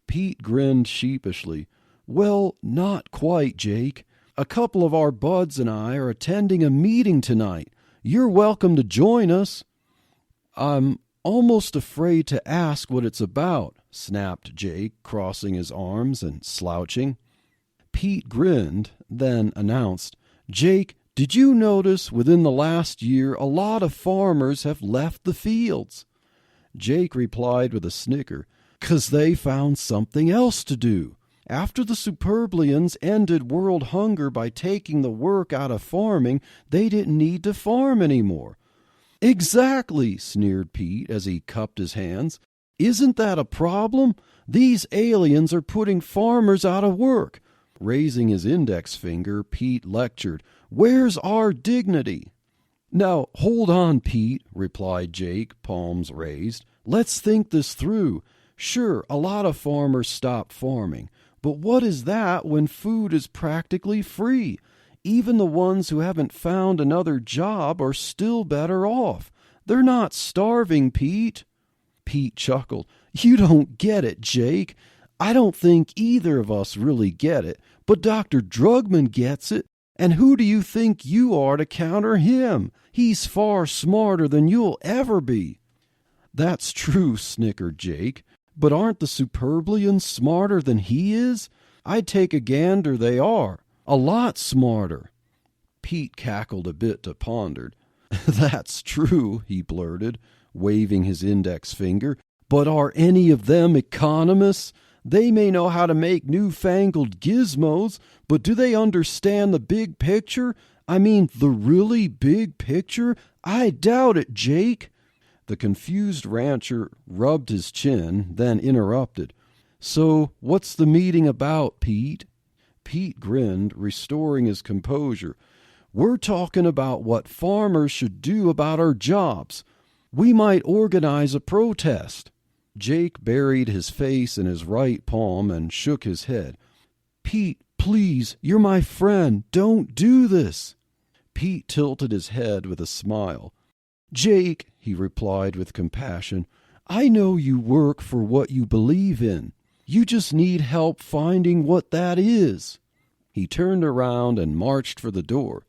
Pete grinned sheepishly. "Well, not quite, Jake. A couple of our buds and I are attending a meeting tonight. You're welcome to join us." "I'm almost afraid to ask what it's about," snapped Jake, crossing his arms and slouching. Pete grinned, then announced, "Jake, did you notice within the last year a lot of farmers have left the fields?" Jake replied with a snicker, "'Cause they found something else to do. After the Superblians ended world hunger by taking the work out of farming, they didn't need to farm anymore. Exactly, sneered Pete as he cupped his hands. Isn't that a problem? These aliens are putting farmers out of work. Raising his index finger, Pete lectured, Where's our dignity? Now, hold on, Pete, replied Jake, palms raised. Let's think this through. Sure, a lot of farmers stop farming, but what is that when food is practically free? Even the ones who haven't found another job are still better off. They're not starving, Pete. Pete chuckled. You don't get it, Jake. I don't think either of us really get it, but Dr. Drugman gets it. And who do you think you are to counter him? He's far smarter than you'll ever be. That's true, snickered Jake. But aren't the Superblians smarter than he is? I'd take a gander they are. A lot smarter. Pete cackled a bit to pondered. That's true, he blurted, waving his index finger. But are any of them economists? They may know how to make newfangled gizmos, but do they understand the big picture? I mean, the really big picture? I doubt it, Jake. The confused rancher rubbed his chin, then interrupted. So, what's the meeting about, Pete? Pete grinned, restoring his composure. We're talking about what farmers should do about our jobs. We might organize a protest. Jake buried his face in his right palm and shook his head. Pete, please, you're my friend. Don't do this. Pete tilted his head with a smile. Jake, he replied with compassion, I know you work for what you believe in. You just need help finding what that is. He turned around and marched for the door.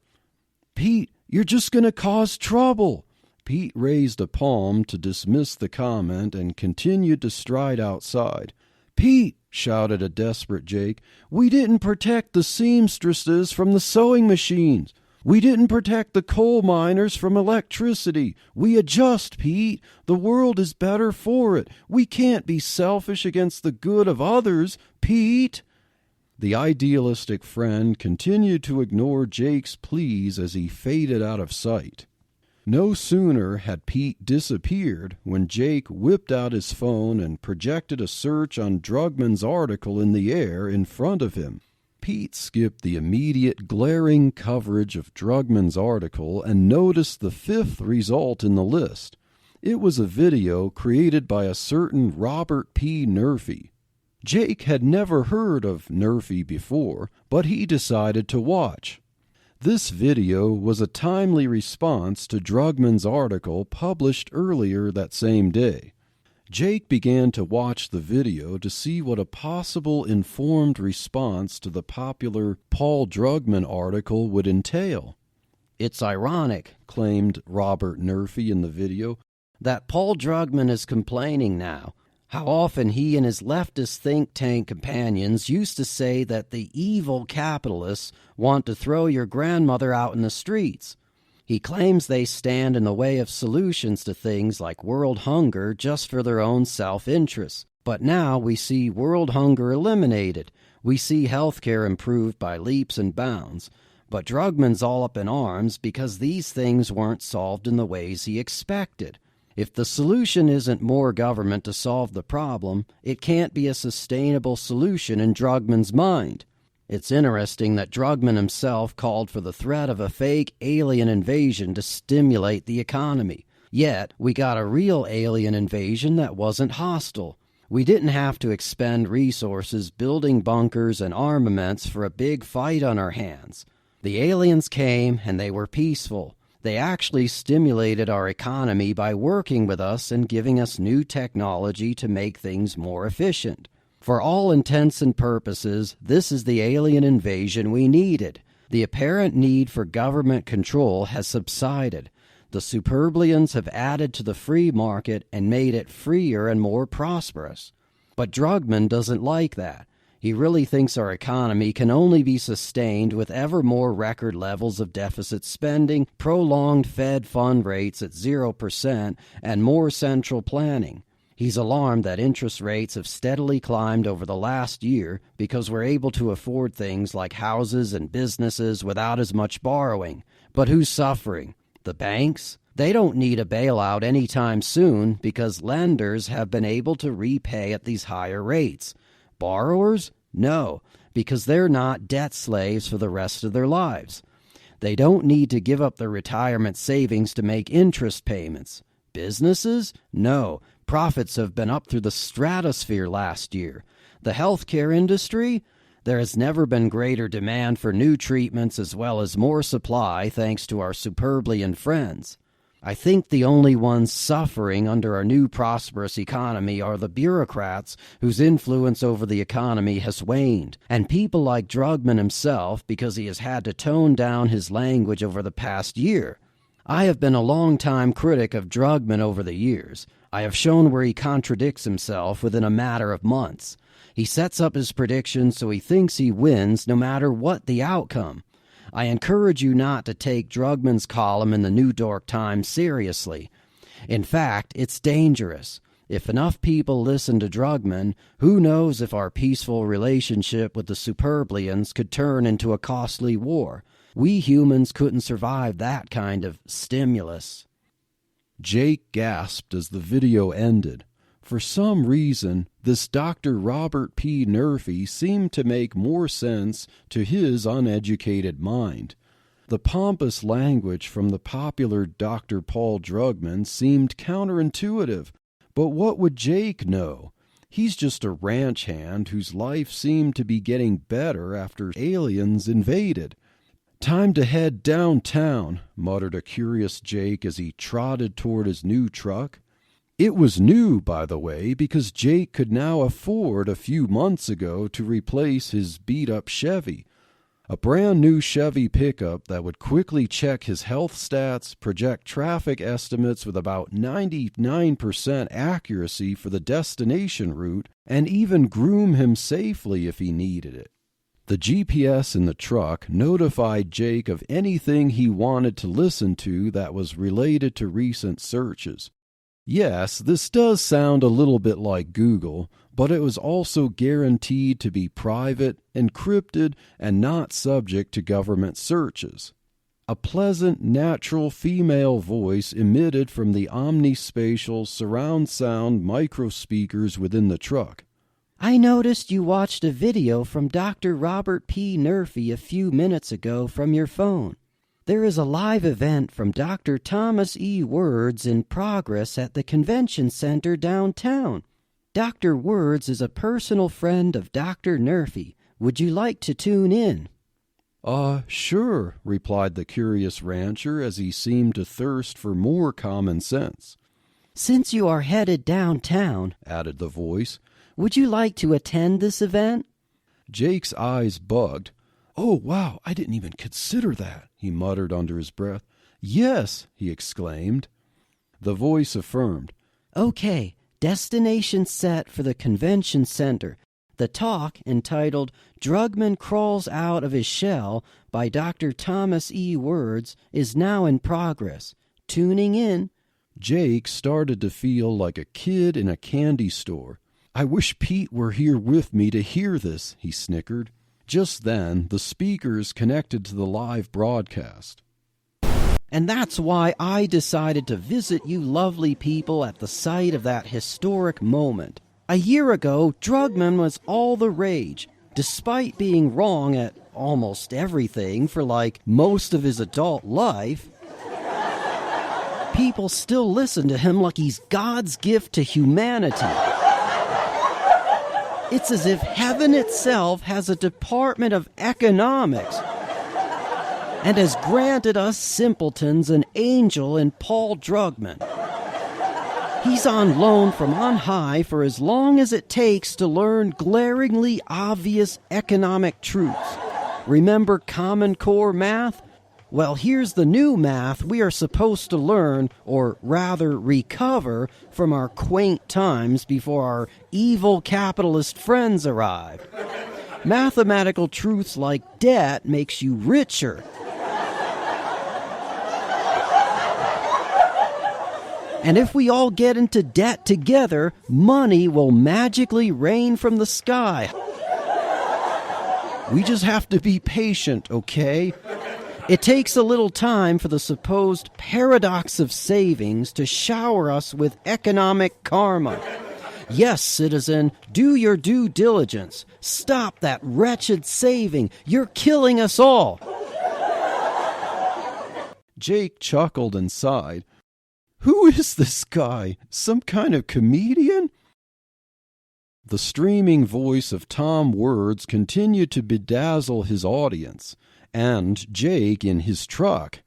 Pete, you're just going to cause trouble. Pete raised a palm to dismiss the comment and continued to stride outside. Pete, shouted a desperate Jake, we didn't protect the seamstresses from the sewing machines. We didn't protect the coal miners from electricity. We adjust, Pete. The world is better for it. We can't be selfish against the good of others, Pete. The idealistic friend continued to ignore Jake's pleas as he faded out of sight. No sooner had Pete disappeared when Jake whipped out his phone and projected a search on Drugman's article in the air in front of him. Pete skipped the immediate glaring coverage of Drugman's article and noticed the fifth result in the list. It was a video created by a certain Robert P. Nerfy. Jake had never heard of Nerfy before, but he decided to watch. This video was a timely response to Drugman's article published earlier that same day. Jake began to watch the video to see what a possible informed response to the popular Paul Drugman article would entail. It's ironic, claimed Robert Nerfy in the video, that Paul Drugman is complaining now. How often he and his leftist think tank companions used to say that the evil capitalists want to throw your grandmother out in the streets. He claims they stand in the way of solutions to things like world hunger just for their own self-interest. But now we see world hunger eliminated. We see health care improved by leaps and bounds. But Drugman's all up in arms because these things weren't solved in the ways he expected. If the solution isn't more government to solve the problem, it can't be a sustainable solution in Drugman's mind. It's interesting that Drugman himself called for the threat of a fake alien invasion to stimulate the economy. Yet, we got a real alien invasion that wasn't hostile. We didn't have to expend resources building bunkers and armaments for a big fight on our hands. The aliens came and they were peaceful. They actually stimulated our economy by working with us and giving us new technology to make things more efficient. For all intents and purposes, this is the alien invasion we needed. The apparent need for government control has subsided. The Superblians have added to the free market and made it freer and more prosperous. But Drugman doesn't like that. He really thinks our economy can only be sustained with ever more record levels of deficit spending, prolonged Fed fund rates at 0%, and more central planning. He's alarmed that interest rates have steadily climbed over the last year because we're able to afford things like houses and businesses without as much borrowing. But who's suffering? The banks? They don't need a bailout anytime soon because lenders have been able to repay at these higher rates. Borrowers? No, because they're not debt slaves for the rest of their lives. They don't need to give up their retirement savings to make interest payments. Businesses? No, profits have been up through the stratosphere last year. The healthcare industry? There has never been greater demand for new treatments as well as more supply thanks to our Superblian friends. I think the only ones suffering under our new prosperous economy are the bureaucrats whose influence over the economy has waned, and people like Drugman himself because he has had to tone down his language over the past year. I have been a long-time critic of Drugman over the years. I have shown where he contradicts himself within a matter of months. He sets up his predictions so he thinks he wins no matter what the outcome. I encourage you not to take Drugman's column in the New York Times seriously. In fact, it's dangerous. If enough people listen to Drugman, who knows if our peaceful relationship with the Superblians could turn into a costly war. We humans couldn't survive that kind of stimulus. Jake gasped as the video ended. For some reason, this Dr. Robert P. Murphy seemed to make more sense to his uneducated mind. The pompous language from the popular Dr. Paul Drugman seemed counterintuitive, but what would Jake know? He's just a ranch hand whose life seemed to be getting better after aliens invaded. "Time to head downtown," muttered a curious Jake as he trotted toward his new truck. It was new, by the way, because Jake could now afford a few months ago to replace his beat-up Chevy. A brand-new Chevy pickup that would quickly check his health stats, project traffic estimates with about 99% accuracy for the destination route, and even groom him safely if he needed it. The GPS in the truck notified Jake of anything he wanted to listen to that was related to recent searches. Yes, this does sound a little bit like Google, but it was also guaranteed to be private, encrypted, and not subject to government searches. A pleasant, natural female voice emitted from the omnispatial surround sound microspeakers within the truck. I noticed you watched a video from Dr. Robert P. Murphy a few minutes ago from your phone. There is a live event from Dr. Thomas E. Words in progress at the convention center downtown. Dr. Words is a personal friend of Dr. Murphy. Would you like to tune in? Sure, replied the curious rancher as he seemed to thirst for more common sense. Since you are headed downtown, added the voice, would you like to attend this event? Jake's eyes bugged. "Oh, wow, I didn't even consider that," he muttered under his breath. "Yes," he exclaimed. The voice affirmed. Okay, destination set for the convention center. The talk, entitled Drugman Crawls Out of His Shell by Dr. Thomas E. Words, is now in progress. Tuning in. Jake started to feel like a kid in a candy store. "I wish Pete were here with me to hear this," he snickered. Just then, the speakers connected to the live broadcast. And that's why I decided to visit you lovely people at the site of that historic moment. A year ago, Drugman was all the rage. Despite being wrong at almost everything for like most of his adult life, people still listen to him like he's God's gift to humanity. It's as if heaven itself has a department of economics and has granted us simpletons an angel in Paul Drugman. He's on loan from on high for as long as it takes to learn glaringly obvious economic truths. Remember Common Core math? Well, here's the new math we are supposed to learn, or rather recover, from our quaint times before our evil capitalist friends arrived. Mathematical truths like debt makes you richer. And if we all get into debt together, money will magically rain from the sky. We just have to be patient, okay? It takes a little time for the supposed paradox of savings to shower us with economic karma. Yes, citizen, do your due diligence. Stop that wretched saving. You're killing us all. Jake chuckled and sighed. Who is this guy? Some kind of comedian? The streaming voice of Tom Words continued to bedazzle his audience, and Jake in his truck.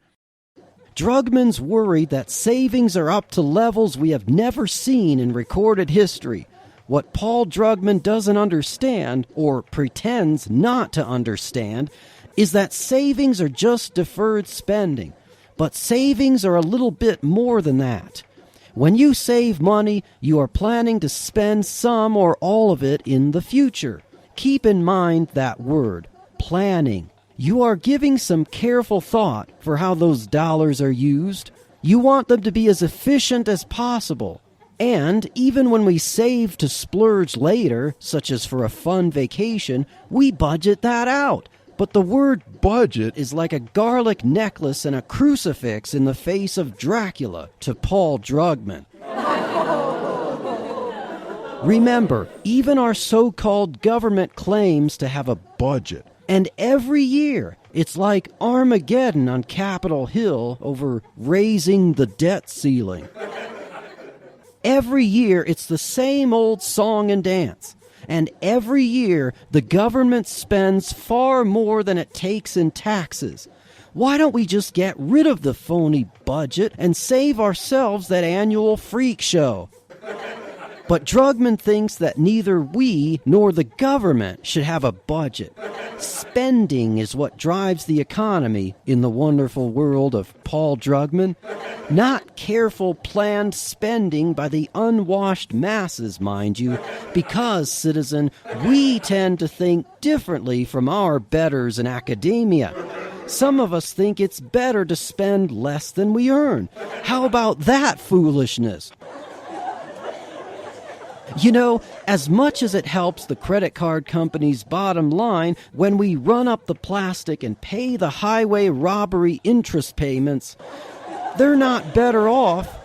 Drugman's worried that savings are up to levels we have never seen in recorded history. What Paul Drugman doesn't understand, or pretends not to understand, is that savings are just deferred spending. But savings are a little bit more than that. When you save money, you are planning to spend some or all of it in the future. Keep in mind that word, planning. You are giving some careful thought for how those dollars are used. You want them to be as efficient as possible. And even when we save to splurge later, such as for a fun vacation, we budget that out. But the word budget is like a garlic necklace and a crucifix in the face of Dracula to Paul Drugman. Remember, even our so-called government claims to have a budget. And every year, it's like Armageddon on Capitol Hill over raising the debt ceiling. Every year, it's the same old song and dance. And every year, the government spends far more than it takes in taxes. Why don't we just get rid of the phony budget and save ourselves that annual freak show? But Drugman thinks that neither we nor the government should have a budget. Spending is what drives the economy in the wonderful world of Paul Drugman. Not careful, planned spending by the unwashed masses, mind you, because, citizen, we tend to think differently from our betters in academia. Some of us think it's better to spend less than we earn. How about that foolishness? You know, as much as it helps the credit card company's bottom line when we run up the plastic and pay the highway robbery interest payments, they're not better off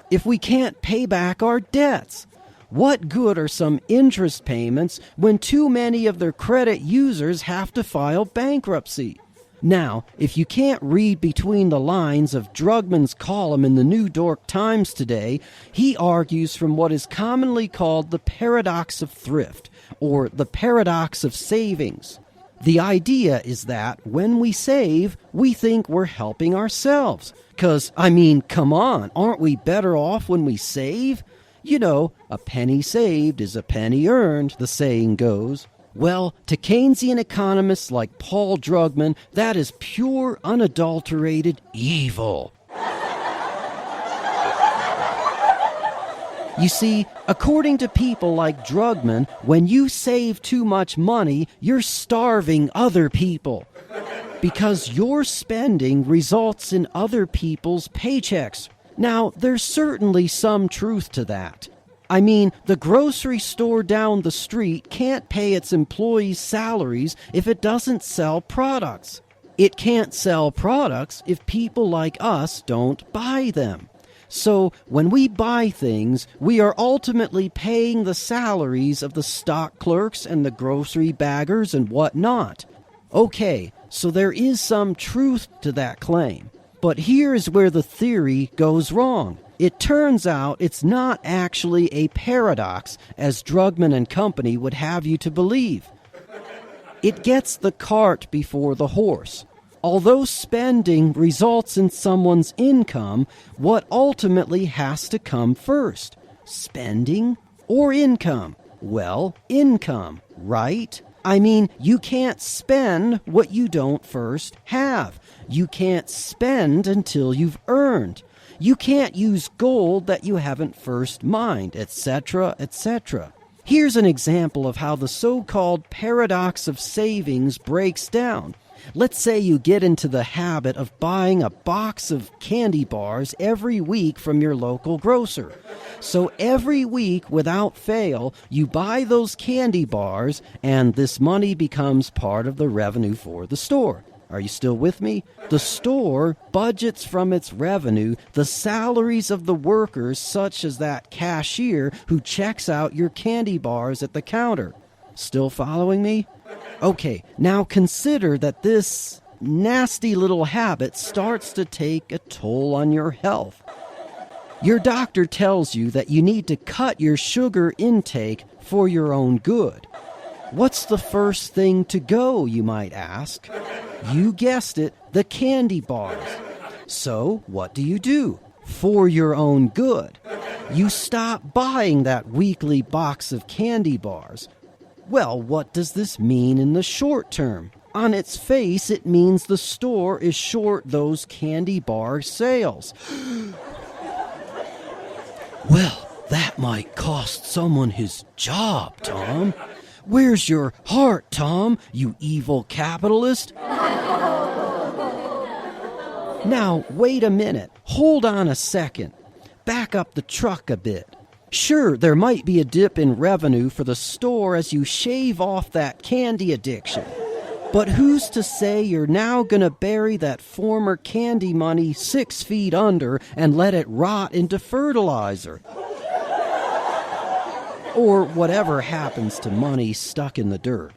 if we can't pay back our debts. What good are some interest payments when too many of their credit users have to file bankruptcy? Now, if you can't read between the lines of Drugman's column in the New York Times today, he argues from what is commonly called the paradox of thrift, or the paradox of savings. The idea is that when we save, we think we're helping ourselves. 'Cause, come on, aren't we better off when we save? You know, a penny saved is a penny earned, the saying goes. Well, to Keynesian economists like Paul Drugman, that is pure, unadulterated evil. You see, according to people like Drugman, when you save too much money, you're starving other people. Because your spending results in other people's paychecks. Now, there's certainly some truth to that. The grocery store down the street can't pay its employees' salaries if it doesn't sell products. It can't sell products if people like us don't buy them. So, when we buy things, we are ultimately paying the salaries of the stock clerks and the grocery baggers and whatnot. Okay, so there is some truth to that claim. But here's where the theory goes wrong. It turns out it's not actually a paradox, as Drugman and company would have you to believe. It gets the cart before the horse. Although spending results in someone's income, what ultimately has to come first? Spending or income? Well, income, right? You can't spend what you don't first have. You can't spend until you've earned. You can't use gold that you haven't first mined, etc., etc. Here's an example of how the so-called paradox of savings breaks down. Let's say you get into the habit of buying a box of candy bars every week from your local grocer. So every week, without fail, you buy those candy bars, and this money becomes part of the revenue for the store. Are you still with me? The store budgets from its revenue the salaries of the workers, such as that cashier who checks out your candy bars at the counter. Still following me? Okay, now consider that this nasty little habit starts to take a toll on your health. Your doctor tells you that you need to cut your sugar intake for your own good. What's the first thing to go, you might ask? You guessed it, the candy bars. So, what do? For your own good. You stop buying that weekly box of candy bars. Well, what does this mean in the short term? On its face, it means the store is short those candy bar sales. Well, that might cost someone his job, Tom. Where's your heart, Tom, you evil capitalist? Now, wait a minute. Hold on a second. Back up the truck a bit. Sure, there might be a dip in revenue for the store as you shave off that candy addiction. But who's to say you're now going to bury that former candy money 6 feet under and let it rot into fertilizer? Or whatever happens to money stuck in the dirt.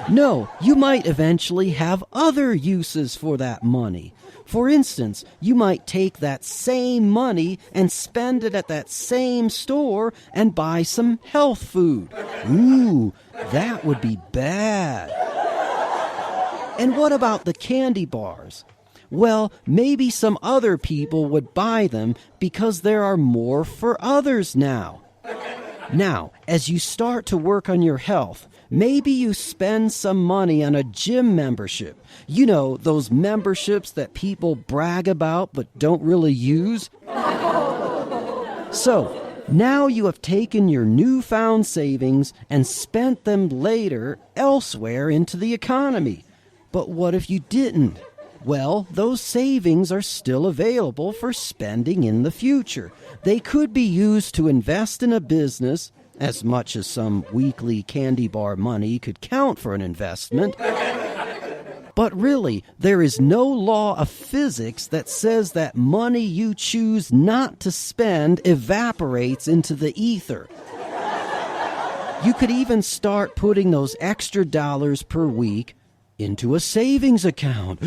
No, you might eventually have other uses for that money. For instance, you might take that same money and spend it at that same store and buy some health food. Ooh, that would be bad. And what about the candy bars? Well, maybe some other people would buy them because there are more for others now. Now, as you start to work on your health, maybe you spend some money on a gym membership. You know, those memberships that people brag about but don't really use. So, now you have taken your newfound savings and spent them later elsewhere into the economy. But what if you didn't? Well, those savings are still available for spending in the future. They could be used to invest in a business, as much as some weekly candy bar money could count for an investment. But really, there is no law of physics that says that money you choose not to spend evaporates into the ether. You could even start putting those extra dollars per week into a savings account.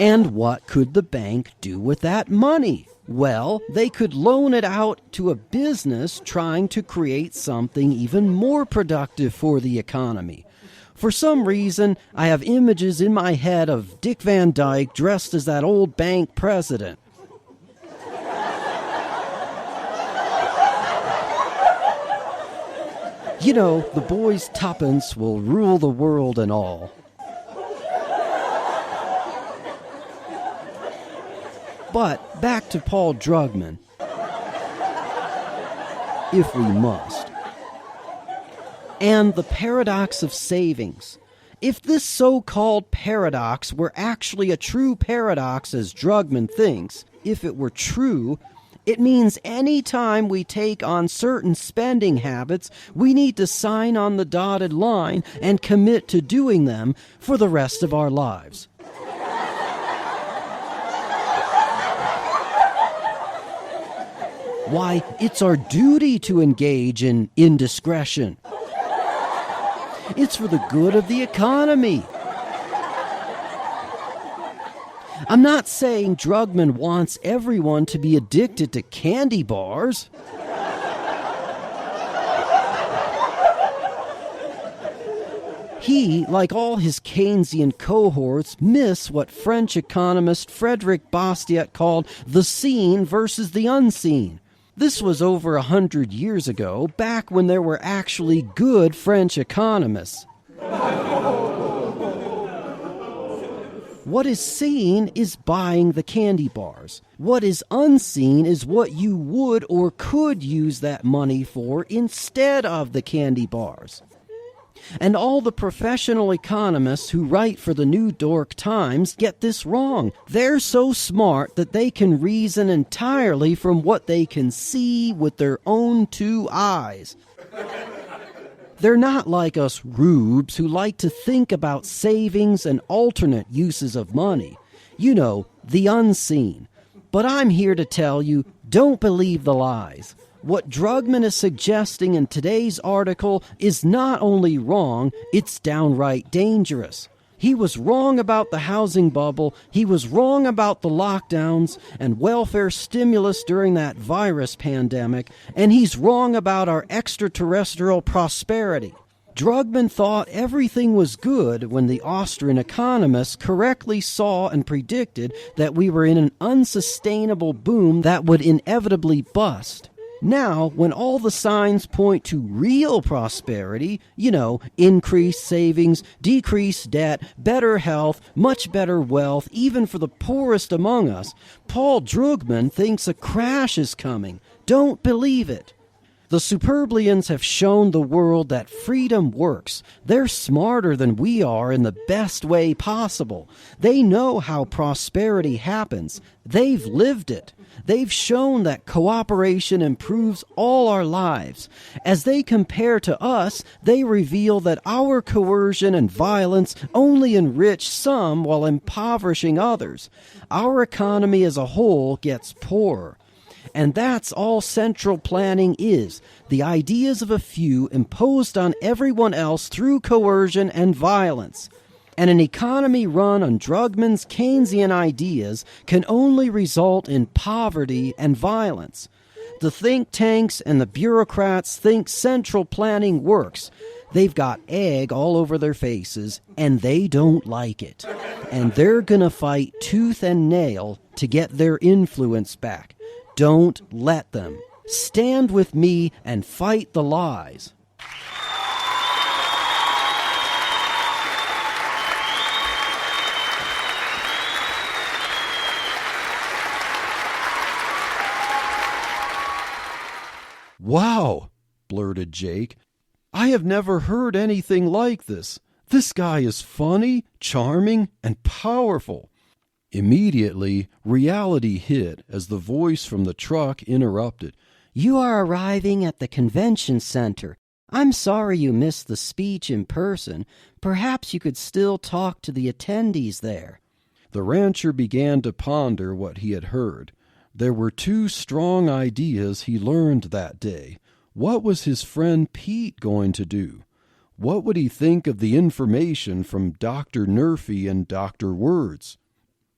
And what could the bank do with that money? Well, they could loan it out to a business trying to create something even more productive for the economy. For some reason, I have images in my head of Dick Van Dyke dressed as that old bank president. You know, the boy's tuppence will rule the world and all. But back to Paul Drugman, if we must. And the paradox of savings. If this so-called paradox were actually a true paradox as Drugman thinks, if it were true, it means any time we take on certain spending habits, we need to sign on the dotted line and commit to doing them for the rest of our lives. Why, it's our duty to engage in indiscretion. It's for the good of the economy. I'm not saying Drugman wants everyone to be addicted to candy bars. He, like all his Keynesian cohorts, miss what French economist Frederick Bastiat called the seen versus the unseen. This was over 100 years ago, back when there were actually good French economists. What is seen is buying the candy bars. What is unseen is what you would or could use that money for instead of the candy bars. And all the professional economists who write for the New York Times get this wrong. They're so smart that they can reason entirely from what they can see with their own two eyes. They're not like us rubes who like to think about savings and alternate uses of money. You know, the unseen. But I'm here to tell you, don't believe the lies. What Drugman is suggesting in today's article is not only wrong, it's downright dangerous. He was wrong about the housing bubble, he was wrong about the lockdowns and welfare stimulus during that virus pandemic, and he's wrong about our extraterrestrial prosperity. Drugman thought everything was good when the Austrian economists correctly saw and predicted that we were in an unsustainable boom that would inevitably bust. Now, when all the signs point to real prosperity, you know, increased savings, decreased debt, better health, much better wealth, even for the poorest among us, Paul Drugman thinks a crash is coming. Don't believe it. The Superblians have shown the world that freedom works. They're smarter than we are in the best way possible. They know how prosperity happens. They've lived it. They've shown that cooperation improves all our lives. As they compare to us, they reveal that our coercion and violence only enrich some while impoverishing others. Our economy as a whole gets poorer. And that's all central planning is, the ideas of a few imposed on everyone else through coercion and violence. And an economy run on Drugman's Keynesian ideas can only result in poverty and violence. The think tanks and the bureaucrats think central planning works. They've got egg all over their faces, and they don't like it. And they're gonna fight tooth and nail to get their influence back. Don't let them. Stand with me and fight the lies. Wow, blurted Jake. I have never heard anything like this. This guy is funny, charming, and powerful. Immediately, reality hit as the voice from the truck interrupted. You are arriving at the convention center. I'm sorry you missed the speech in person. Perhaps you could still talk to the attendees there. The rancher began to ponder what he had heard. There were two strong ideas he learned that day. What was his friend Pete going to do? What would he think of the information from Dr. Nerfy and Dr. Words?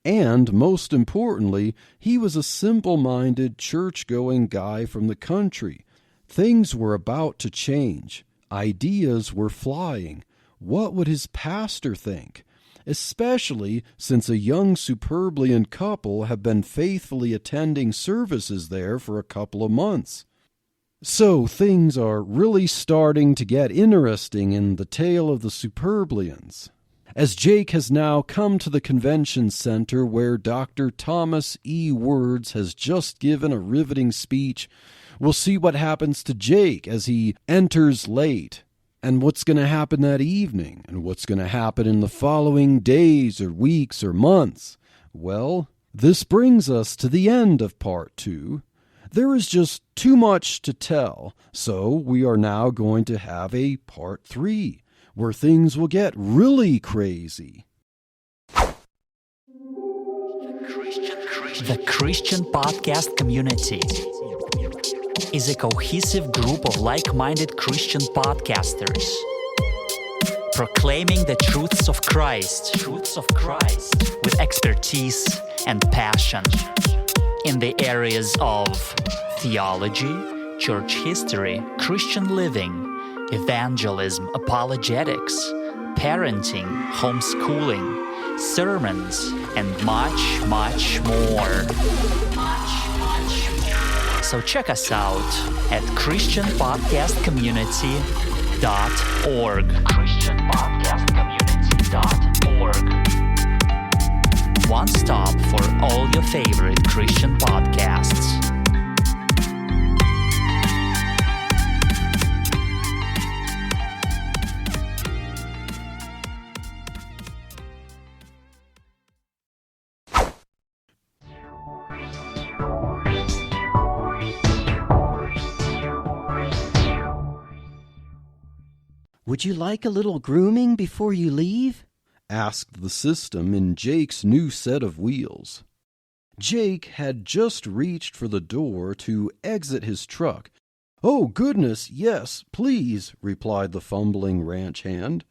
And, most importantly, he was a simple-minded, church-going guy from the country. Things were about to change. Ideas were flying. What would his pastor think? Especially since a young Superblian couple have been faithfully attending services there for a couple of months. So things are really starting to get interesting in the tale of the Superblians. As Jake has now come to the convention center where Dr. Thomas E. Words has just given a riveting speech, we'll see what happens to Jake as he enters late, and what's going to happen that evening, and what's going to happen in the following days or weeks or months. Well, this brings us to the end of part 2. There is just too much to tell, so we are now going to have a part 3. Where things will get really crazy. The Christian podcast community is a cohesive group of like-minded Christian podcasters proclaiming the truths of Christ with expertise and passion in the areas of theology, church history, Christian living, evangelism, apologetics, parenting, homeschooling, sermons, and much, much more. So check us out at christianpodcastcommunity.org. christianpodcastcommunity.org. One stop for all your favorite Christian podcasts. Would you like a little grooming before you leave? Asked the system in Jake's new set of wheels. Jake had just reached for the door to exit his truck. "Oh, goodness, yes, please," replied the fumbling ranch hand.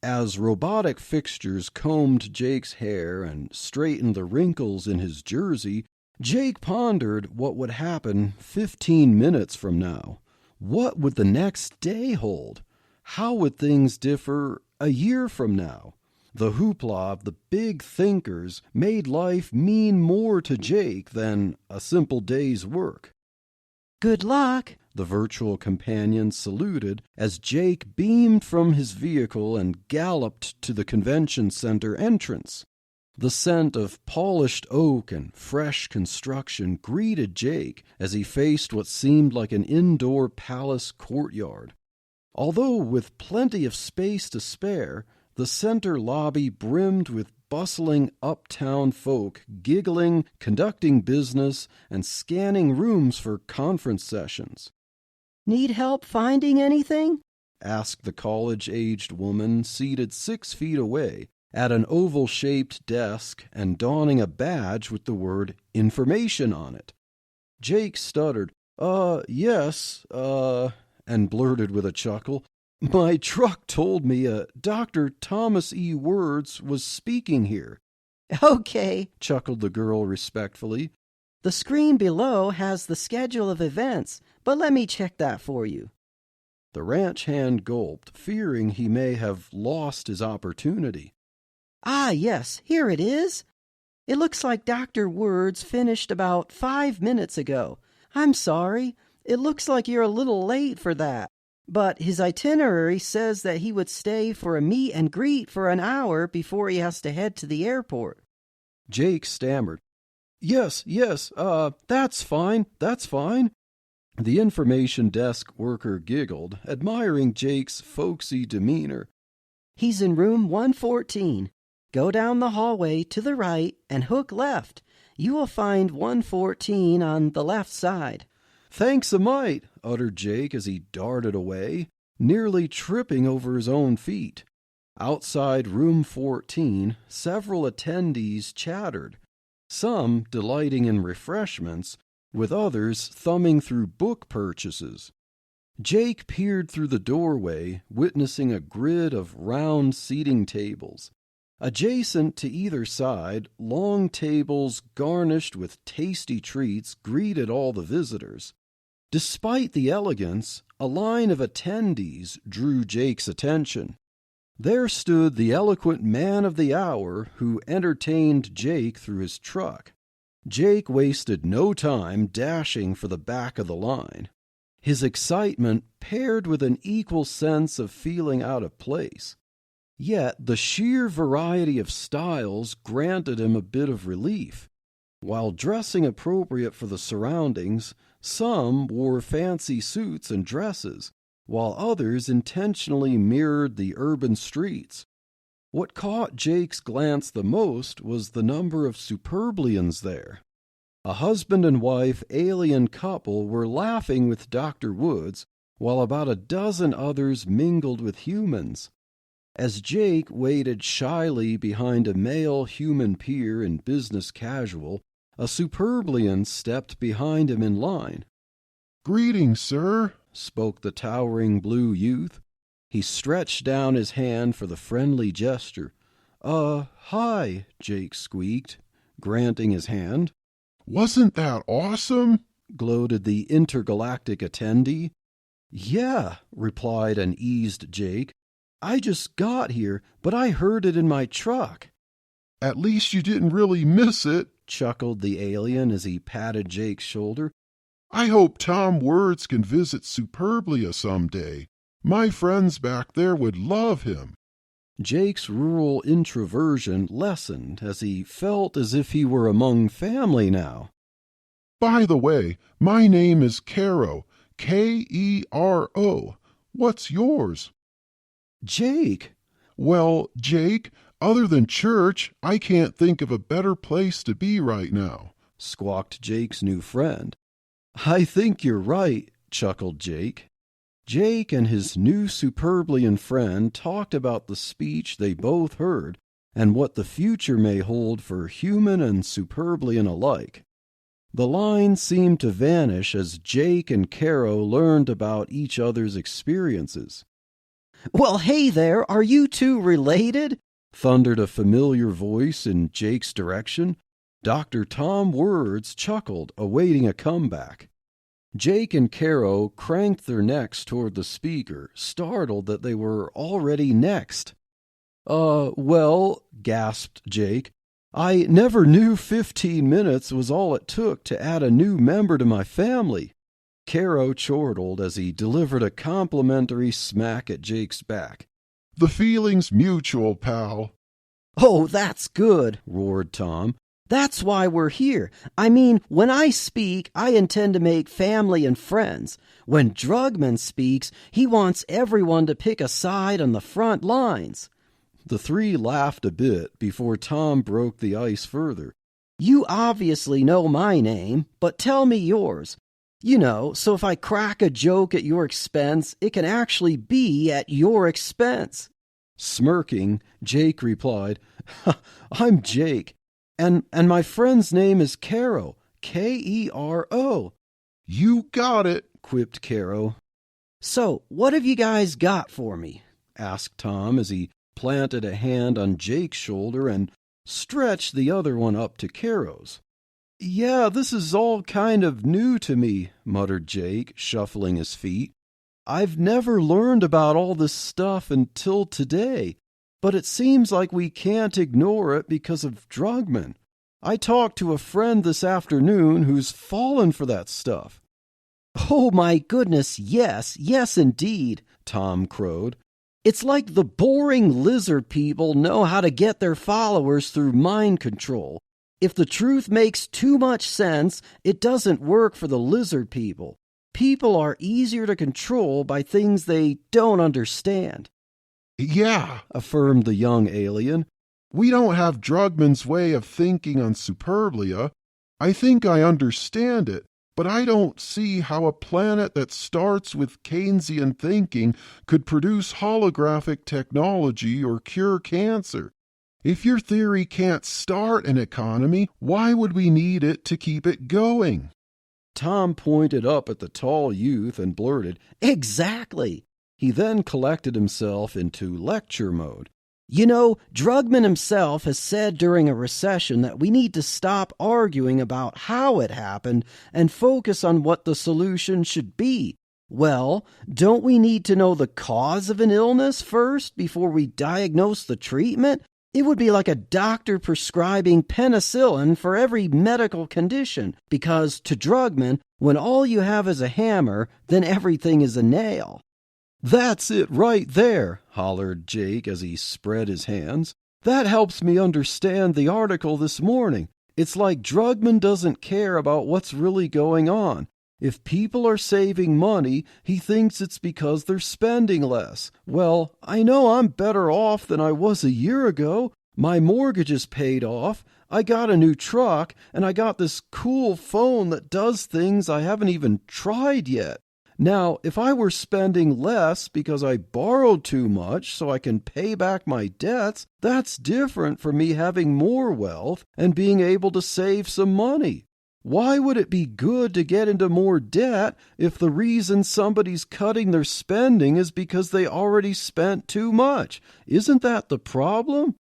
As robotic fixtures combed Jake's hair and straightened the wrinkles in his jersey, Jake pondered what would happen 15 minutes from now. What would the next day hold? How would things differ a year from now? The hoopla of the big thinkers made life mean more to Jake than a simple day's work. "Good luck," the virtual companion saluted as Jake beamed from his vehicle and galloped to the convention center entrance. The scent of polished oak and fresh construction greeted Jake as he faced what seemed like an indoor palace courtyard. Although with plenty of space to spare, the center lobby brimmed with bustling uptown folk giggling, conducting business, and scanning rooms for conference sessions. "Need help finding anything?" asked the college-aged woman seated 6 feet away at an oval-shaped desk and donning a badge with the word information on it. Jake stuttered, yes, and blurted with a chuckle, "My truck told me Dr. Thomas E. Words was speaking here." "Okay," chuckled the girl respectfully. "The screen below has the schedule of events, but let me check that for you." The ranch hand gulped, fearing he may have lost his opportunity. "Ah, yes, here it is. It looks like Dr. Words finished about 5 minutes ago. I'm sorry. It looks like you're a little late for that. But his itinerary says that he would stay for a meet and greet for an hour before he has to head to the airport." Jake stammered, Yes, that's fine. The information desk worker giggled, admiring Jake's folksy demeanor. "He's in room 114. Go down the hallway to the right and hook left. You will find 114 on the left side." "Thanks a mite," uttered Jake as he darted away, nearly tripping over his own feet. Outside room 14, several attendees chattered, some delighting in refreshments, with others thumbing through book purchases. Jake peered through the doorway, witnessing a grid of round seating tables. Adjacent to either side, long tables garnished with tasty treats greeted all the visitors. Despite the elegance, a line of attendees drew Jake's attention. There stood the eloquent man of the hour who entertained Jake through his truck. Jake wasted no time dashing for the back of the line. His excitement paired with an equal sense of feeling out of place. Yet the sheer variety of styles granted him a bit of relief. While dressing appropriate for the surroundings, some wore fancy suits and dresses, while others intentionally mirrored the urban streets. What caught Jake's glance the most was the number of Superblians there. A husband and wife alien couple were laughing with Dr. Woods, while about a dozen others mingled with humans. As Jake waited shyly behind a male human peer in business casual, a Superblian stepped behind him in line. "Greetings, sir," spoke the towering blue youth. He stretched down his hand for the friendly gesture. Hi," Jake squeaked, granting his hand. "Wasn't that awesome?" gloated the intergalactic attendee. "Yeah," replied an eased Jake. "I just got here, but I heard it in my truck." "At least you didn't really miss it," chuckled the alien as he patted Jake's shoulder. "I hope Tom Words can visit Superblia someday. My friends back there would love him." Jake's rural introversion lessened as he felt as if he were among family now. "By the way, my name is Kero, Kero. What's yours?" "Jake." "Well, Jake, other than church, I can't think of a better place to be right now," squawked Jake's new friend. "I think you're right," chuckled Jake. Jake and his new Superblian friend talked about the speech they both heard and what the future may hold for human and Superblian alike. The line seemed to vanish as Jake and Caro learned about each other's experiences. "Well, hey there, are you two related?" thundered a familiar voice in Jake's direction. Dr. Tom Words chuckled, awaiting a comeback. Jake and Caro cranked their necks toward the speaker, startled that they were already next. Well, gasped Jake, I never knew 15 minutes was all it took to add a new member to my family. Caro chortled as he delivered a complimentary smack at Jake's back. The feeling's mutual, pal. "Oh, that's good," roared Tom. "That's why we're here. I mean, when I speak, I intend to make family and friends. When Drugman speaks, he wants everyone to pick a side on the front lines." The three laughed a bit before Tom broke the ice further. "You obviously know my name, but tell me yours. You know, so if I crack a joke at your expense, it can actually be at your expense." Smirking, Jake replied, "I'm Jake, and my friend's name is Caro, Kero." "You got it," quipped Caro. "So, what have you guys got for me?" asked Tom as he planted a hand on Jake's shoulder and stretched the other one up to Caro's. "Yeah, this is all kind of new to me," muttered Jake, shuffling his feet. "I've never learned about all this stuff until today, but it seems like we can't ignore it because of Drugman. I talked to a friend this afternoon who's fallen for that stuff." "Oh my goodness, yes indeed," Tom crowed. "It's like the boring lizard people know how to get their followers through mind control. If the truth makes too much sense, it doesn't work for the lizard people. People are easier to control by things they don't understand." "Yeah," affirmed the young alien. "We don't have Drugman's way of thinking on Superblia. I think I understand it, but I don't see how a planet that starts with Keynesian thinking could produce holographic technology or cure cancer. If your theory can't start an economy, why would we need it to keep it going?" Tom pointed up at the tall youth and blurted, "Exactly." He then collected himself into lecture mode. "You know, Drugman himself has said during a recession that we need to stop arguing about how it happened and focus on what the solution should be. Well, don't we need to know the cause of an illness first before we diagnose the treatment? It would be like a doctor prescribing penicillin for every medical condition, because to Drugman, when all you have is a hammer, then everything is a nail." "That's it right there," hollered Jake as he spread his hands. "That helps me understand the article this morning. It's like Drugman doesn't care about what's really going on. If people are saving money, he thinks it's because they're spending less. Well, I know I'm better off than I was a year ago. My mortgage is paid off. I got a new truck, and I got this cool phone that does things I haven't even tried yet. Now, if I were spending less because I borrowed too much so I can pay back my debts, that's different from me having more wealth and being able to save some money. Why would it be good to get into more debt if the reason somebody's cutting their spending is because they already spent too much? Isn't that the problem?"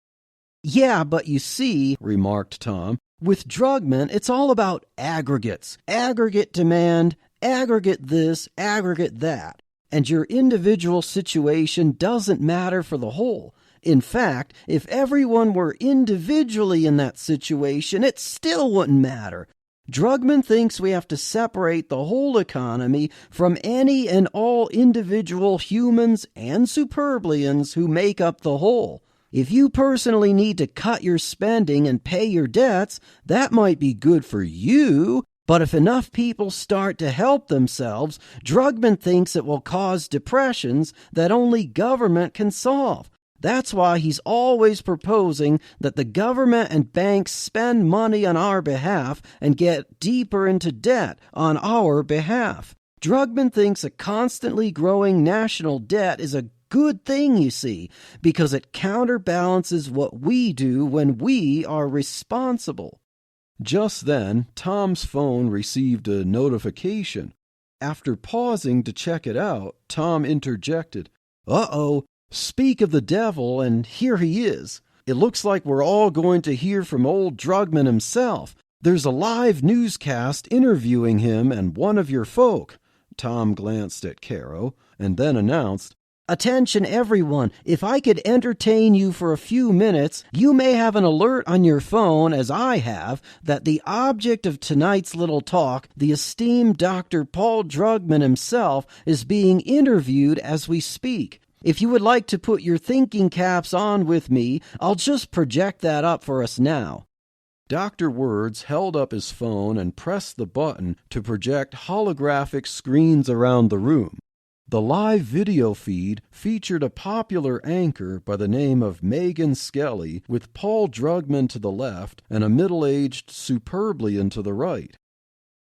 "Yeah, but you see," remarked Tom, "with Drugman, it's all about aggregates. Aggregate demand, aggregate this, aggregate that. And your individual situation doesn't matter for the whole. In fact, if everyone were individually in that situation, it still wouldn't matter. Drugman thinks we have to separate the whole economy from any and all individual humans and Superblians who make up the whole. If you personally need to cut your spending and pay your debts, that might be good for you, but if enough people start to help themselves, Drugman thinks it will cause depressions that only government can solve. That's why he's always proposing that the government and banks spend money on our behalf and get deeper into debt on our behalf. Drugman thinks a constantly growing national debt is a good thing, you see, because it counterbalances what we do when we are responsible. Just then, Tom's phone received a notification. After pausing to check it out, Tom interjected, "Uh-oh, speak of the devil, and here he is. It looks like we're all going to hear from old Drugman himself. There's a live newscast interviewing him and one of your folk." Tom glanced at Caro and then announced, "Attention, everyone. If I could entertain you for a few minutes, you may have an alert on your phone, as I have, that the object of tonight's little talk, the esteemed Dr. Paul Drugman himself, is being interviewed as we speak. If you would like to put your thinking caps on with me, I'll just project that up for us now." Dr. Words held up his phone and pressed the button to project holographic screens around the room. The live video feed featured a popular anchor by the name of Megan Skelly, with Paul Drugman to the left and a middle-aged Superblian to the right.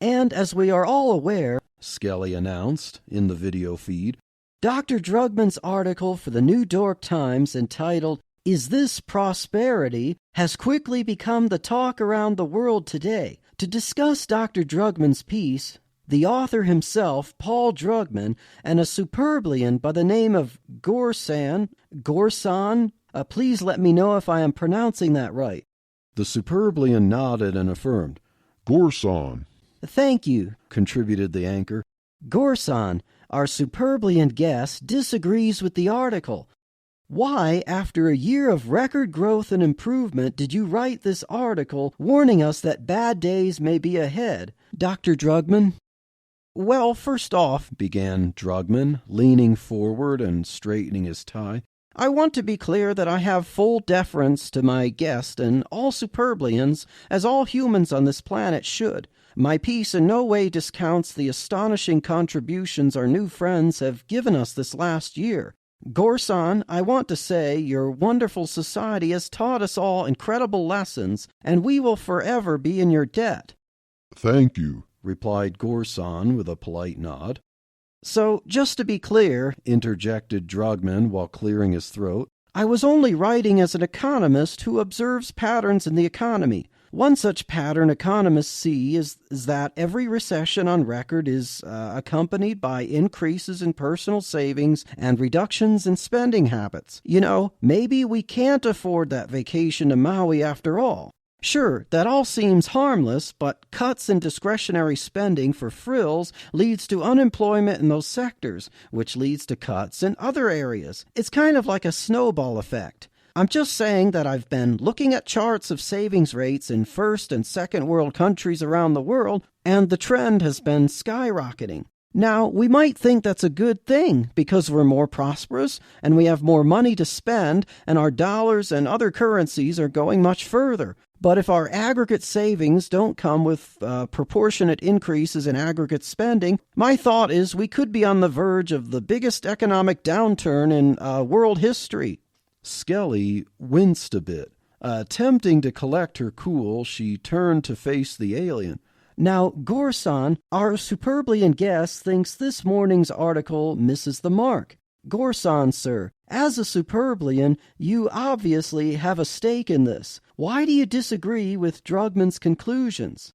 "And as we are all aware," Skelly announced in the video feed, "Dr. Drugman's article for the New York Times entitled, 'Is This Prosperity?' has quickly become the talk around the world today. To discuss Dr. Drugman's piece, the author himself, Paul Drugman, and a Superblian by the name of Gorsan, please let me know if I am pronouncing that right." The Superblian nodded and affirmed. Gorsan. "Thank you," contributed the anchor. "Gorsan, our Superblian guest, disagrees with the article. Why, after a year of record growth and improvement, did you write this article warning us that bad days may be ahead, Dr. Drugman?" "Well, first off," began Drugman, leaning forward and straightening his tie, "I want to be clear that I have full deference to my guest and all Superblians, as all humans on this planet should. My piece in no way discounts the astonishing contributions our new friends have given us this last year. Gorsan, I want to say your wonderful society has taught us all incredible lessons, and we will forever be in your debt." "Thank you," replied Gorsan with a polite nod. "So, just to be clear," interjected Drugman while clearing his throat, "I was only writing as an economist who observes patterns in the economy. One such pattern economists see is that every recession on record is accompanied by increases in personal savings and reductions in spending habits. You know, maybe we can't afford that vacation to Maui after all. Sure, that all seems harmless, but cuts in discretionary spending for frills leads to unemployment in those sectors, which leads to cuts in other areas. It's kind of like a snowball effect. I'm just saying that I've been looking at charts of savings rates in first and second world countries around the world, and the trend has been skyrocketing. Now, we might think that's a good thing because we're more prosperous and we have more money to spend and our dollars and other currencies are going much further. But if our aggregate savings don't come with proportionate increases in aggregate spending, my thought is we could be on the verge of the biggest economic downturn in world history." Skelly winced a bit. Attempting to collect her cool, she turned to face the alien. "Now, Gorsan, our Superblian guest, thinks this morning's article misses the mark. Gorsan, sir, as a Superblian, you obviously have a stake in this. Why do you disagree with Drugman's conclusions?"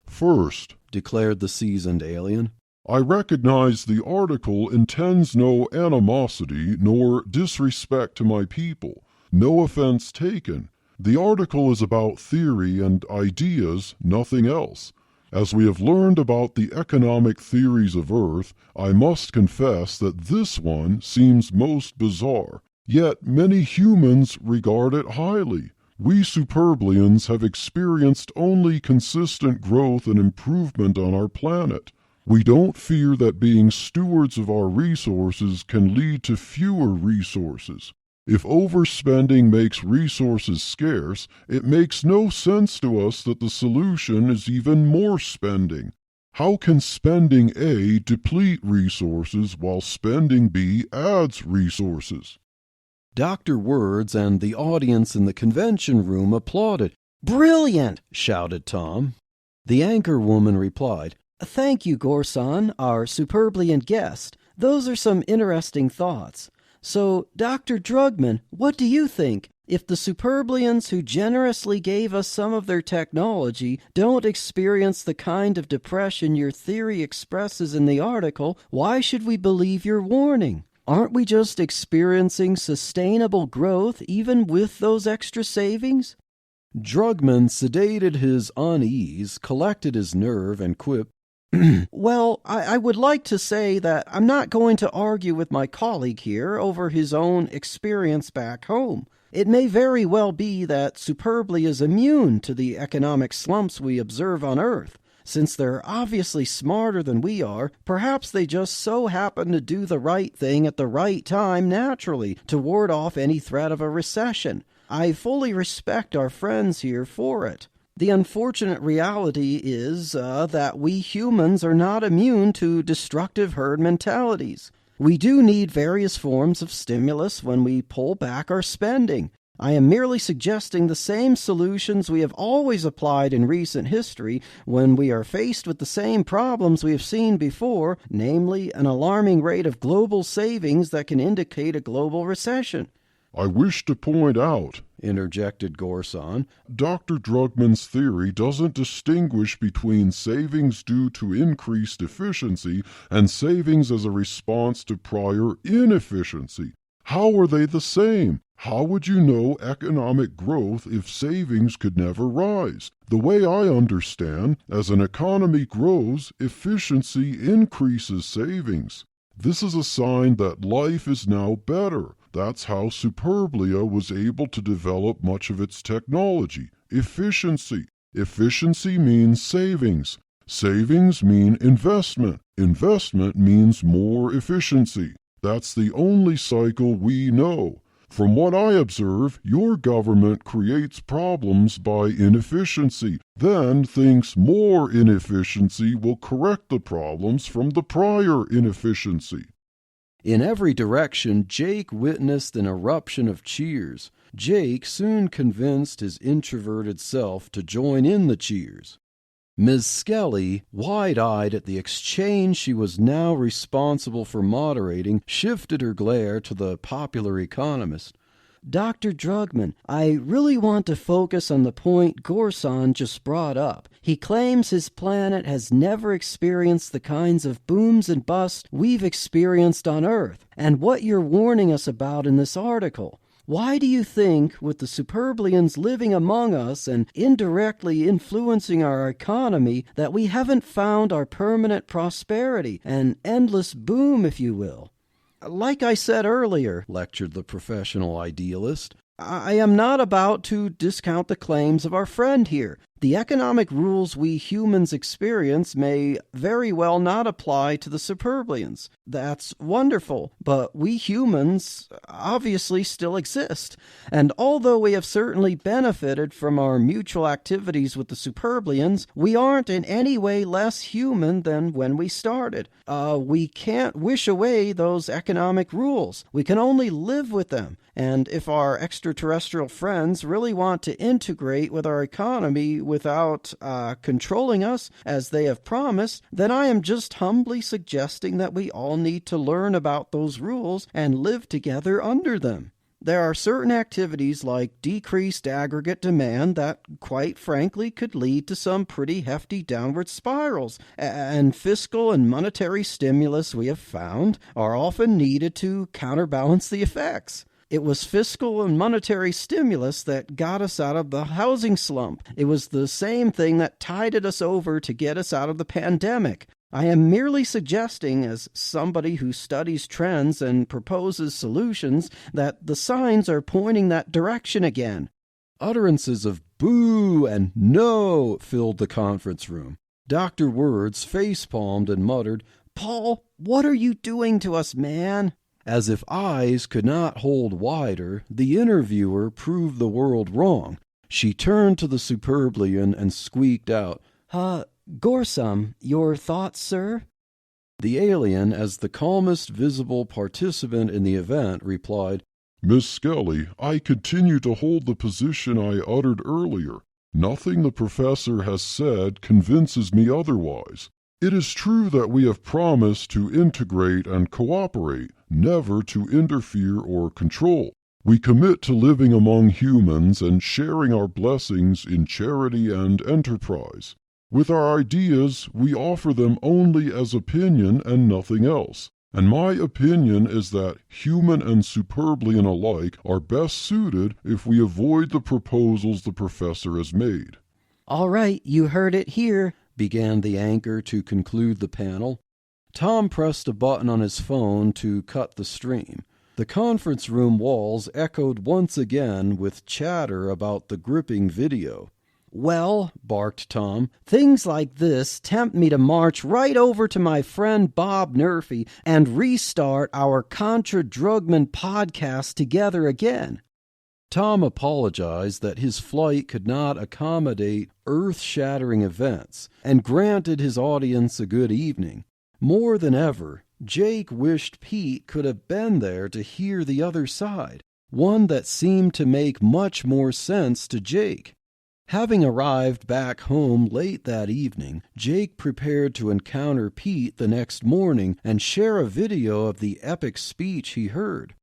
"First," declared the seasoned alien, "I recognize the article intends no animosity nor disrespect to my people. No offense taken. The article is about theory and ideas, nothing else. As we have learned about the economic theories of Earth, I must confess that this one seems most bizarre. Yet many humans regard it highly. We Superblians have experienced only consistent growth and improvement on our planet. We don't fear that being stewards of our resources can lead to fewer resources. If overspending makes resources scarce, it makes no sense to us that the solution is even more spending. How can spending A deplete resources while spending B adds resources?" Dr. Words and the audience in the convention room applauded. "Brilliant!" shouted Tom. The anchor woman replied, Thank you, Gorson, our Superblian guest. Those are some interesting thoughts. So, Dr. Drugman, what do you think? If the Superblians who generously gave us some of their technology don't experience the kind of depression your theory expresses in the article, why should we believe your warning? Aren't we just experiencing sustainable growth even with those extra savings? Drugman sedated his unease, collected his nerve, and quipped, Well, I would like to say that I'm not going to argue with my colleague here over his own experience back home. It may very well be that Superbly is immune to the economic slumps we observe on Earth. Since they're obviously smarter than we are, perhaps they just so happen to do the right thing at the right time naturally to ward off any threat of a recession. I fully respect our friends here for it. The unfortunate reality is that we humans are not immune to destructive herd mentalities. We do need various forms of stimulus when we pull back our spending. I am merely suggesting the same solutions we have always applied in recent history when we are faced with the same problems we have seen before, namely an alarming rate of global savings that can indicate a global recession. I wish to point out, interjected Gorson, Dr. Drugman's theory doesn't distinguish between savings due to increased efficiency and savings as a response to prior inefficiency. How are they the same? How would you know economic growth if savings could never rise? The way I understand, as an economy grows, efficiency increases savings. This is a sign that life is now better. That's how Superblia was able to develop much of its technology. Efficiency. Efficiency means savings. Savings mean investment. Investment means more efficiency. That's the only cycle we know. From what I observe, your government creates problems by inefficiency, then thinks more inefficiency will correct the problems from the prior inefficiency. In every direction, Jake witnessed an eruption of cheers. Jake soon convinced his introverted self to join in the cheers. Ms. Skelly, wide-eyed at the exchange she was now responsible for moderating, shifted her glare to the popular economist. Dr. Drugman, I really want to focus on the point Gorson just brought up. He claims his planet has never experienced the kinds of booms and busts we've experienced on Earth, and what you're warning us about in this article. Why do you think, with the Superblians living among us and indirectly influencing our economy, that we haven't found our permanent prosperity, an endless boom, if you will? Like I said earlier, lectured the professional idealist, I am not about to discount the claims of our friend here. The economic rules we humans experience may very well not apply to the Superblians. That's wonderful, but we humans obviously still exist. And although we have certainly benefited from our mutual activities with the Superblians, we aren't in any way less human than when we started. We can't wish away those economic rules. We can only live with them. And if our extraterrestrial friends really want to integrate with our economy without controlling us, as they have promised, then I am just humbly suggesting that we all need to learn about those rules and live together under them. There are certain activities like decreased aggregate demand that, quite frankly, could lead to some pretty hefty downward spirals, and fiscal and monetary stimulus, we have found, are often needed to counterbalance the effects. It was fiscal and monetary stimulus that got us out of the housing slump. It was the same thing that tided us over to get us out of the pandemic. I am merely suggesting, as somebody who studies trends and proposes solutions, that the signs are pointing that direction again. Utterances of boo and no filled the conference room. Dr. Words face-palmed and muttered, "Paul, what are you doing to us, man?" As if eyes could not hold wider, the interviewer proved the world wrong. She turned to the Superblian and squeaked out, Gorson, your thoughts, sir?" The alien, as the calmest visible participant in the event, replied, Miss Skelly, I continue to hold the position I uttered earlier. Nothing the professor has said convinces me otherwise. It is true that we have promised to integrate and cooperate, never to interfere or control. We commit to living among humans and sharing our blessings in charity and enterprise. With our ideas, we offer them only as opinion and nothing else. And my opinion is that human and Superblian alike are best suited if we avoid the proposals the professor has made. All right, you heard it here, began the anchor to conclude the panel. Tom pressed a button on his phone to cut the stream. The conference room walls echoed once again with chatter about the gripping video. Well, barked Tom, things like this tempt me to march right over to my friend Bob Murphy and restart our Contra Drugman podcast together again. Tom apologized that his flight could not accommodate earth-shattering events and granted his audience a good evening. More than ever, Jake wished Pete could have been there to hear the other side, one that seemed to make much more sense to Jake. Having arrived back home late that evening, Jake prepared to encounter Pete the next morning and share a video of the epic speech he heard.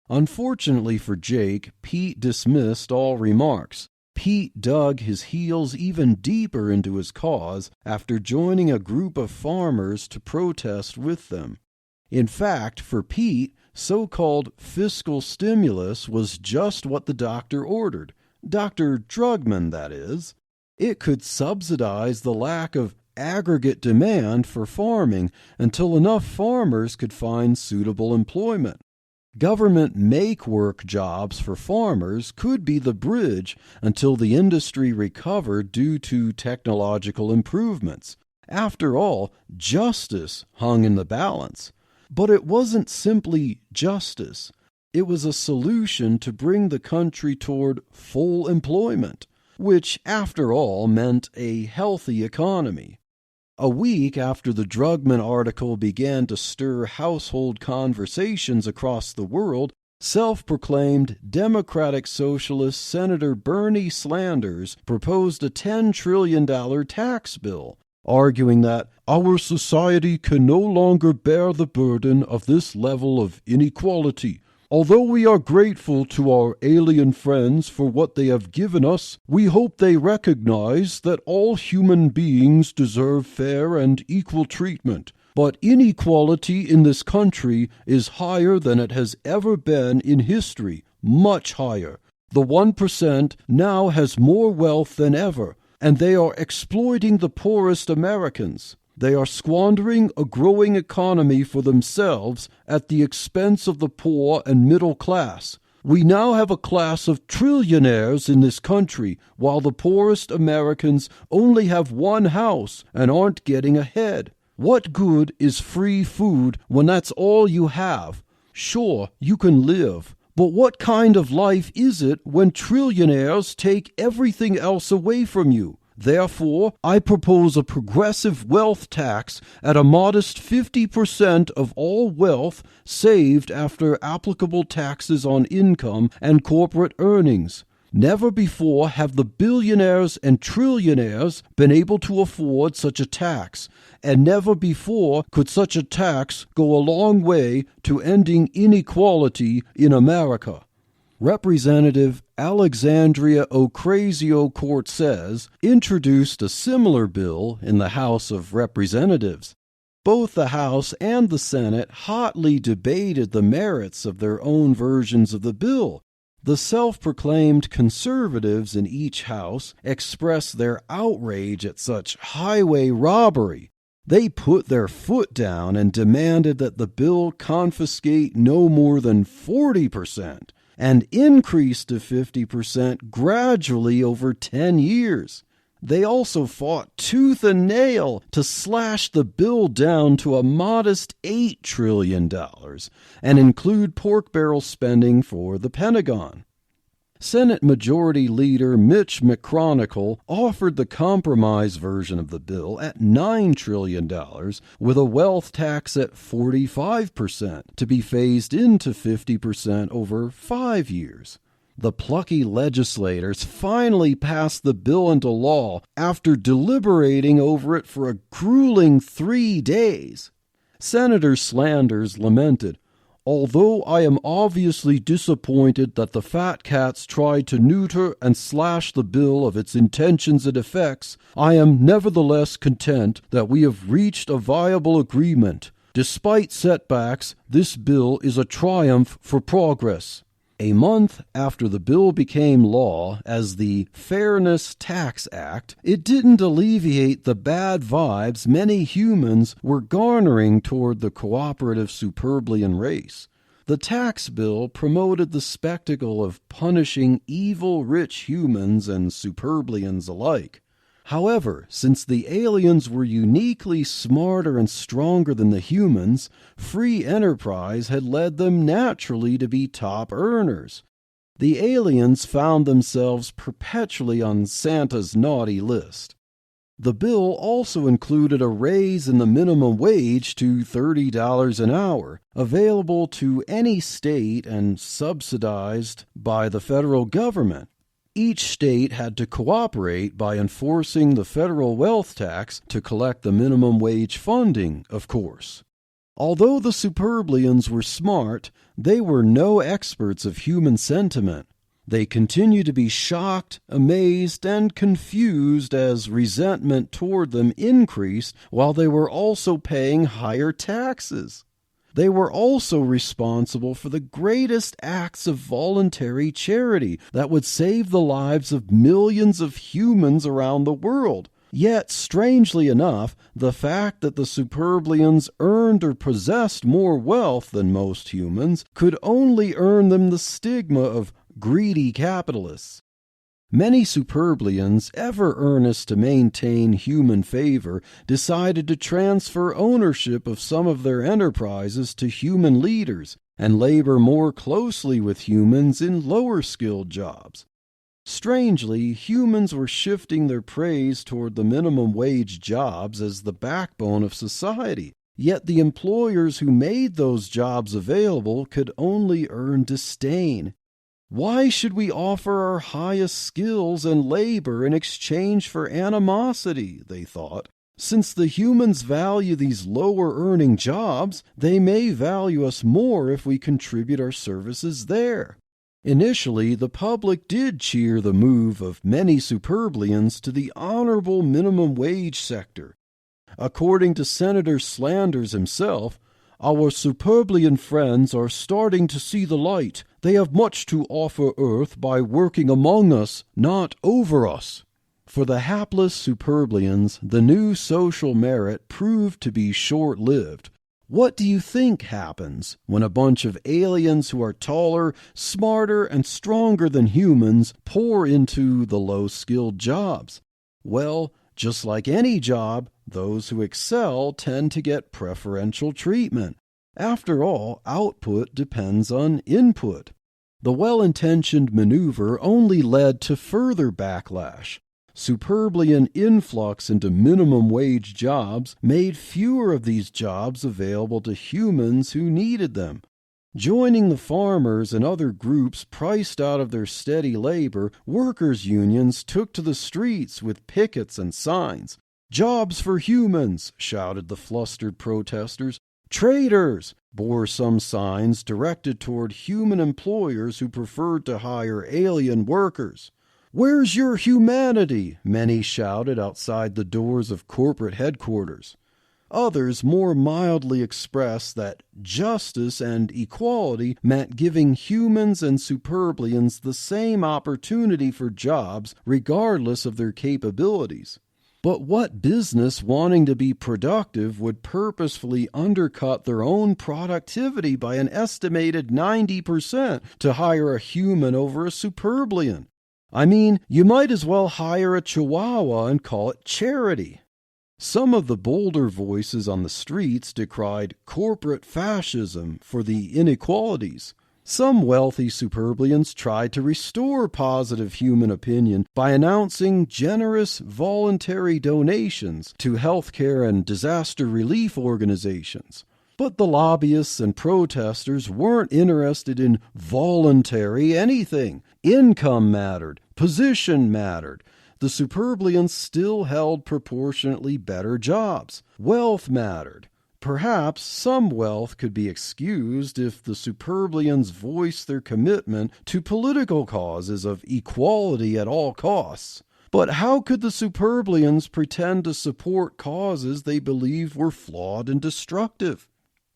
Unfortunately for Jake, Pete dismissed all remarks. Pete dug his heels even deeper into his cause after joining a group of farmers to protest with them. In fact, for Pete, so-called fiscal stimulus was just what the doctor ordered. Dr. Drugman, that is. It could subsidize the lack of aggregate demand for farming until enough farmers could find suitable employment. Government make-work jobs for farmers could be the bridge until the industry recovered due to technological improvements. After all, justice hung in the balance. But it wasn't simply justice. It was a solution to bring the country toward full employment, which, after all, meant a healthy economy. A week after the Drugman article began to stir household conversations across the world, self-proclaimed Democratic Socialist Senator Bernie Sanders proposed a $10 trillion tax bill, arguing that our society can no longer bear the burden of this level of inequality. Although we are grateful to our alien friends for what they have given us, we hope they recognize that all human beings deserve fair and equal treatment. But inequality in this country is higher than it has ever been in history, much higher. The 1% now has more wealth than ever, and they are exploiting the poorest Americans. They are squandering a growing economy for themselves at the expense of the poor and middle class. We now have a class of trillionaires in this country, while the poorest Americans only have one house and aren't getting ahead. What good is free food when that's all you have? Sure, you can live, but what kind of life is it when trillionaires take everything else away from you? Therefore, I propose a progressive wealth tax at a modest 50% of all wealth saved after applicable taxes on income and corporate earnings. Never before have the billionaires and trillionaires been able to afford such a tax, and never before could such a tax go a long way to ending inequality in America. Representative Alexandria Ocasio-Cortez introduced a similar bill in the House of Representatives. Both the House and the Senate hotly debated the merits of their own versions of the bill. The self-proclaimed conservatives in each house expressed their outrage at such highway robbery. They put their foot down and demanded that the bill confiscate no more than 40%. And increased to 50% gradually over 10 years. They also fought tooth and nail to slash the bill down to a modest $8 trillion and include pork barrel spending for the Pentagon. Senate Majority Leader Mitch McConnell offered the compromise version of the bill at $9 trillion with a wealth tax at 45% to be phased into 50% over 5 years. The plucky legislators finally passed the bill into law after deliberating over it for a grueling 3 days. Senator Slanders lamented, "Although I am obviously disappointed that the fat cats tried to neuter and slash the bill of its intentions and effects, I am nevertheless content that we have reached a viable agreement. Despite setbacks, this bill is a triumph for progress." A month after the bill became law as the Fairness Tax Act, it didn't alleviate the bad vibes many humans were garnering toward the cooperative Superblian race. The tax bill promoted the spectacle of punishing evil rich humans and Superblians alike. However, since the aliens were uniquely smarter and stronger than the humans, free enterprise had led them naturally to be top earners. The aliens found themselves perpetually on Santa's naughty list. The bill also included a raise in the minimum wage to $30 an hour, available to any state and subsidized by the federal government. Each state had to cooperate by enforcing the federal wealth tax to collect the minimum wage funding, of course. Although the Superblians were smart, they were no experts of human sentiment. They continued to be shocked, amazed, and confused as resentment toward them increased while they were also paying higher taxes. They were also responsible for the greatest acts of voluntary charity that would save the lives of millions of humans around the world. Yet, strangely enough, the fact that the Superblians earned or possessed more wealth than most humans could only earn them the stigma of greedy capitalists. Many Superblians, ever earnest to maintain human favor, decided to transfer ownership of some of their enterprises to human leaders and labor more closely with humans in lower-skilled jobs. Strangely, humans were shifting their praise toward the minimum wage jobs as the backbone of society, yet the employers who made those jobs available could only earn disdain. Why should we offer our highest skills and labor in exchange for animosity, they thought. Since the humans value these lower-earning jobs, they may value us more if we contribute our services there. Initially, the public did cheer the move of many Superblians to the honorable minimum wage sector. According to Senator Slanders himself, "Our Superblian friends are starting to see the light. They have much to offer Earth by working among us, not over us." For the hapless Superblians, the new social merit proved to be short-lived. What do you think happens when a bunch of aliens who are taller, smarter, and stronger than humans pour into the low-skilled jobs? Well, just like any job, those who excel tend to get preferential treatment. After all, output depends on input. The well-intentioned maneuver only led to further backlash. Superblian influx into minimum wage jobs made fewer of these jobs available to humans who needed them. Joining the farmers and other groups priced out of their steady labor, workers' unions took to the streets with pickets and signs. "Jobs for humans," shouted the flustered protesters. "Traitors," bore some signs directed toward human employers who preferred to hire alien workers. "Where's your humanity?" many shouted outside the doors of corporate headquarters. Others more mildly expressed that justice and equality meant giving humans and Superblians the same opportunity for jobs regardless of their capabilities. But what business wanting to be productive would purposefully undercut their own productivity by an estimated 90% to hire a human over a Superblian? I mean, you might as well hire a Chihuahua and call it charity. Some of the bolder voices on the streets decried corporate fascism for the inequalities. Some wealthy Superblians tried to restore positive human opinion by announcing generous voluntary donations to healthcare and disaster relief organizations. But the lobbyists and protesters weren't interested in voluntary anything. Income mattered. Position mattered. The Superblians still held proportionately better jobs. Wealth mattered. Perhaps some wealth could be excused if the Superblians voiced their commitment to political causes of equality at all costs. But how could the Superblians pretend to support causes they believed were flawed and destructive?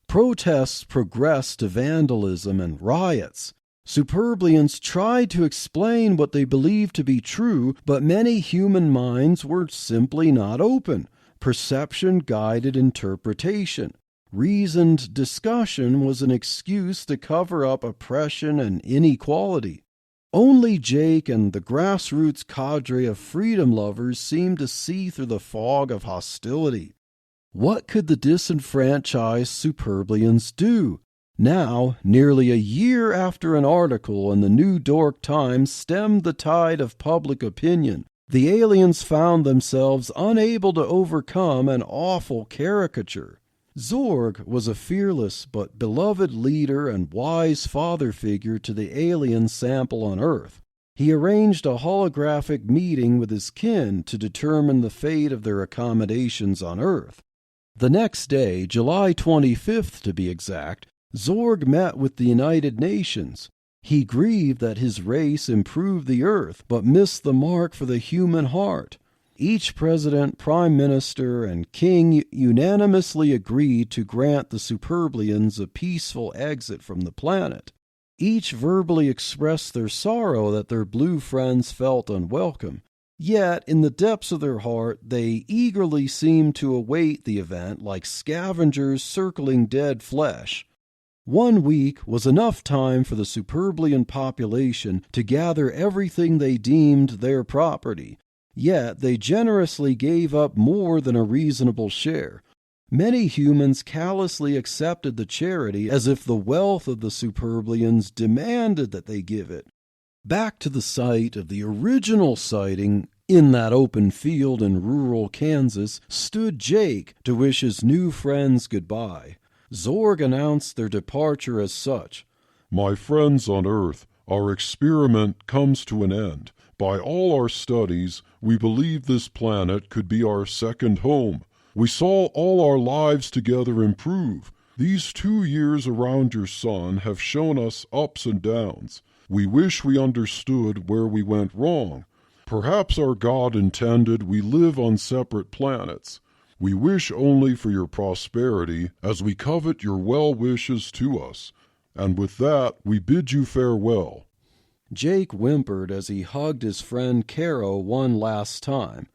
Protests progressed to vandalism and riots. Superblians tried to explain what they believed to be true, but many human minds were simply not open. Perception guided interpretation. Reasoned discussion was an excuse to cover up oppression and inequality. Only Jake and the grassroots cadre of freedom lovers seemed to see through the fog of hostility. What could the disenfranchised Superblians do? Now, nearly a year after an article in the New York Times stemmed the tide of public opinion, the aliens found themselves unable to overcome an awful caricature. Zorg was a fearless but beloved leader and wise father figure to the alien sample on Earth. He arranged a holographic meeting with his kin to determine the fate of their accommodations on Earth. The next day, July 25th to be exact, Zorg met with the United Nations. He grieved that his race improved the Earth, but missed the mark for the human heart. Each president, prime minister, and king unanimously agreed to grant the Superblians a peaceful exit from the planet. Each verbally expressed their sorrow that their blue friends felt unwelcome. Yet, in the depths of their heart, they eagerly seemed to await the event like scavengers circling dead flesh. 1 week was enough time for the Superblian population to gather everything they deemed their property. Yet they generously gave up more than a reasonable share. Many humans callously accepted the charity as if the wealth of the Superblians demanded that they give it. Back to the site of the original sighting, in that open field in rural Kansas, stood Jake to wish his new friends goodbye. Zorg announced their departure as such. My friends on Earth, our experiment comes to an end. By all our studies, we believe this planet could be our second home. We saw all our lives together improve. These 2 years around your sun have shown us ups and downs. We wish we understood where we went wrong. Perhaps our God intended we live on separate planets. We wish only for your prosperity as we covet your well wishes to us. And with that, we bid you farewell. Jake whimpered as he hugged his friend Caro one last time.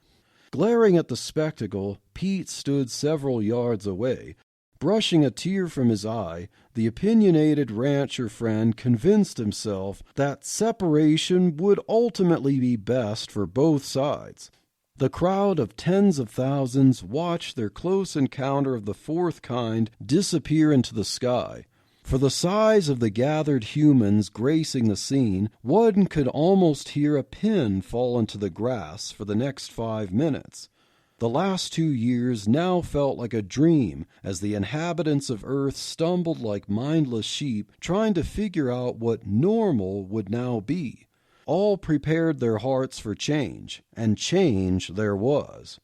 Glaring at the spectacle, Pete stood several yards away. Brushing a tear from his eye, the opinionated rancher friend convinced himself that separation would ultimately be best for both sides. The crowd of tens of thousands watched their close encounter of the fourth kind disappear into the sky. For the size of the gathered humans gracing the scene, one could almost hear a pin fall into the grass for the next 5 minutes. The last 2 years now felt like a dream as the inhabitants of Earth stumbled like mindless sheep trying to figure out what normal would now be. All prepared their hearts for change, and change there was.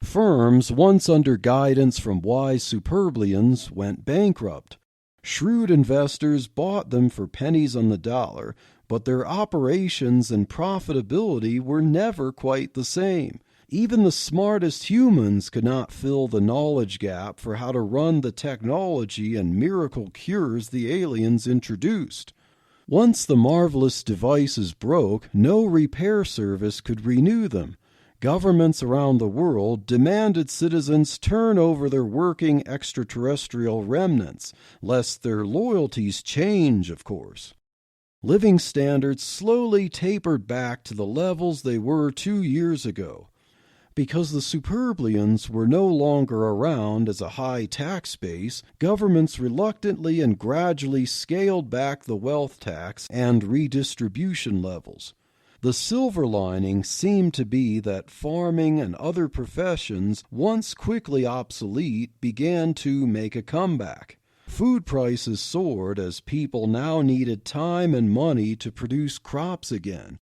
Firms once under guidance from wise Superblians went bankrupt. Shrewd investors bought them for pennies on the dollar, but their operations and profitability were never quite the same. Even the smartest humans could not fill the knowledge gap for how to run the technology and miracle cures the aliens introduced. Once the marvelous devices broke, no repair service could renew them. Governments around the world demanded citizens turn over their working extraterrestrial remnants, lest their loyalties change, of course. Living standards slowly tapered back to the levels they were 2 years ago. Because the Superblians were no longer around as a high tax base, governments reluctantly and gradually scaled back the wealth tax and redistribution levels. The silver lining seemed to be that farming and other professions, once quickly obsolete, began to make a comeback. Food prices soared as people now needed time and money to produce crops again.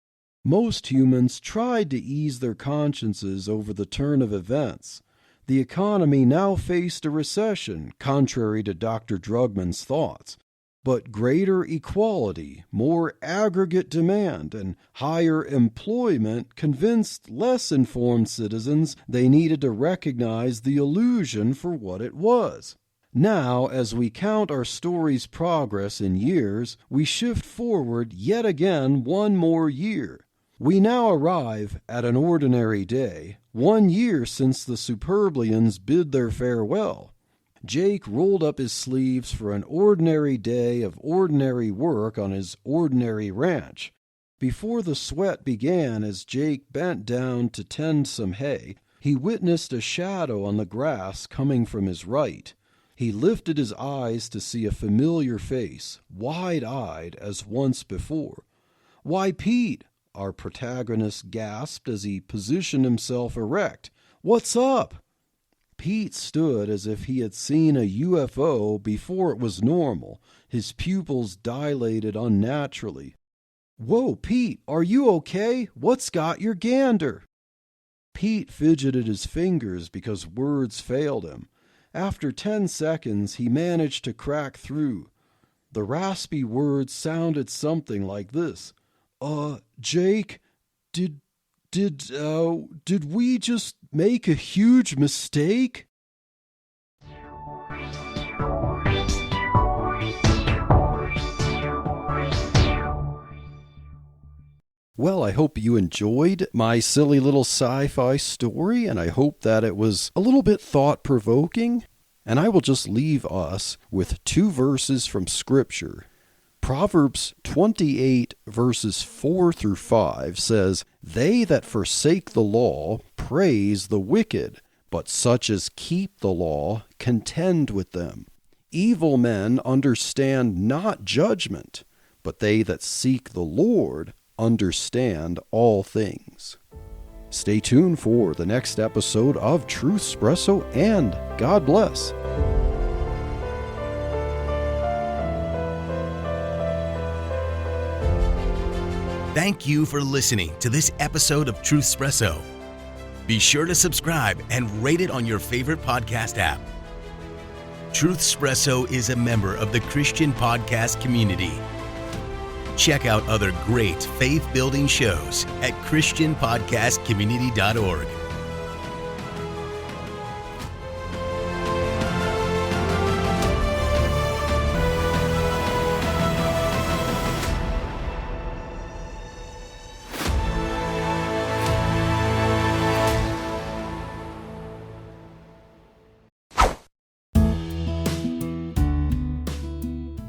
Most humans tried to ease their consciences over the turn of events. The economy now faced a recession, contrary to Dr. Drugman's thoughts. But greater equality, more aggregate demand, and higher employment convinced less informed citizens they needed to recognize the illusion for what it was. Now, as we count our story's progress in years, we shift forward yet again one more year. We now arrive at an ordinary day, 1 year since the Superblians bid their farewell. Jake rolled up his sleeves for an ordinary day of ordinary work on his ordinary ranch. Before the sweat began as Jake bent down to tend some hay, he witnessed a shadow on the grass coming from his right. He lifted his eyes to see a familiar face, wide-eyed as once before. "Why, Pete!" our protagonist gasped as he positioned himself erect. "What's up?" Pete stood as if he had seen a UFO before it was normal, his pupils dilated unnaturally. "Whoa, Pete, are you okay? What's got your gander?" Pete fidgeted his fingers because words failed him. After 10 seconds, he managed to crack through. The raspy words sounded something like this. Jake, did we just make a huge mistake?" Well, I hope you enjoyed my silly little sci-fi story, and I hope that it was a little bit thought-provoking. And I will just leave us with 2 verses from Scripture. Proverbs 28 verses 4 through 5 says, "They that forsake the law praise the wicked, but such as keep the law contend with them. Evil men understand not judgment, but they that seek the Lord understand all things." Stay tuned for the next episode of Truth Espresso, and God bless. Thank you for listening to this episode of Truth Espresso. Be sure to subscribe and rate it on your favorite podcast app. Truth Espresso is a member of the Christian podcast community. Check out other great faith-building shows at christianpodcastcommunity.org.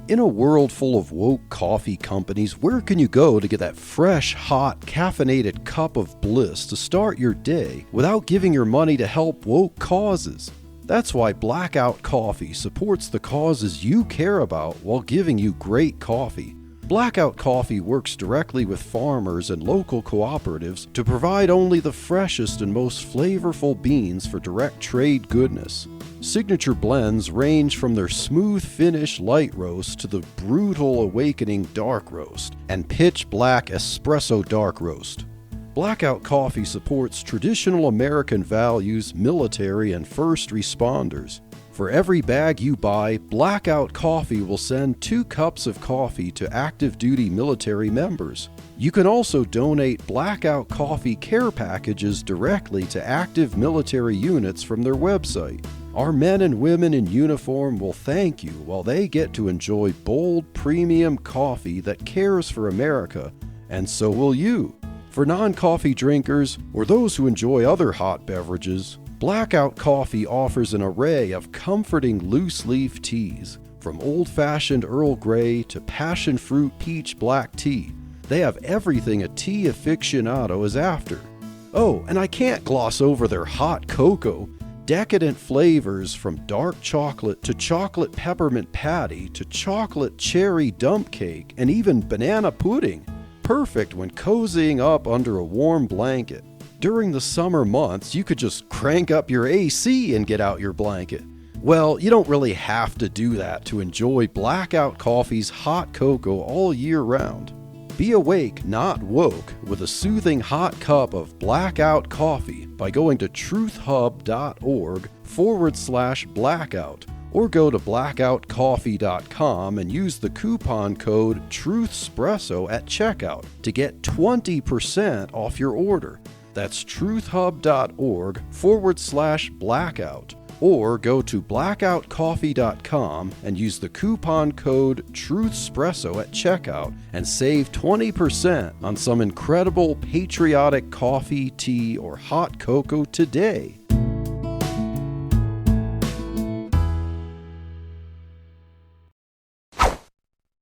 In a world full of woke coffee companies, where can you go to get that fresh, hot, caffeinated cup of bliss to start your day without giving your money to help woke causes? That's why Blackout Coffee supports the causes you care about while giving you great coffee. Blackout Coffee works directly with farmers and local cooperatives to provide only the freshest and most flavorful beans for direct trade goodness. Signature blends range from their smooth finish light roast to the brutal awakening dark roast and pitch black espresso dark roast. Blackout Coffee supports traditional American values, military, and first responders. For every bag you buy, Blackout Coffee will send 2 cups of coffee to active duty military members. You can also donate Blackout Coffee care packages directly to active military units from their website. Our men and women in uniform will thank you while they get to enjoy bold, premium coffee that cares for America, and so will you. For non-coffee drinkers or those who enjoy other hot beverages, Blackout Coffee offers an array of comforting loose-leaf teas, from old-fashioned Earl Grey to passion fruit peach black tea. They have everything a tea aficionado is after. Oh, and I can't gloss over their hot cocoa. Decadent flavors from dark chocolate to chocolate peppermint patty to chocolate cherry dump cake and even banana pudding. perfect when cozying up under a warm blanket. During the summer months, you could just crank up your AC and get out your blanket. Well, you don't really have to do that to enjoy Blackout Coffee's hot cocoa all year round. Be awake, not woke, with a soothing hot cup of Blackout Coffee by going to truthhub.org/blackout, or go to blackoutcoffee.com and use the coupon code TruthSpresso at checkout to get 20% off your order. That's truthhub.org/blackout. Or go to blackoutcoffee.com and use the coupon code TruthSpresso at checkout and save 20% on some incredible patriotic coffee, tea, or hot cocoa today.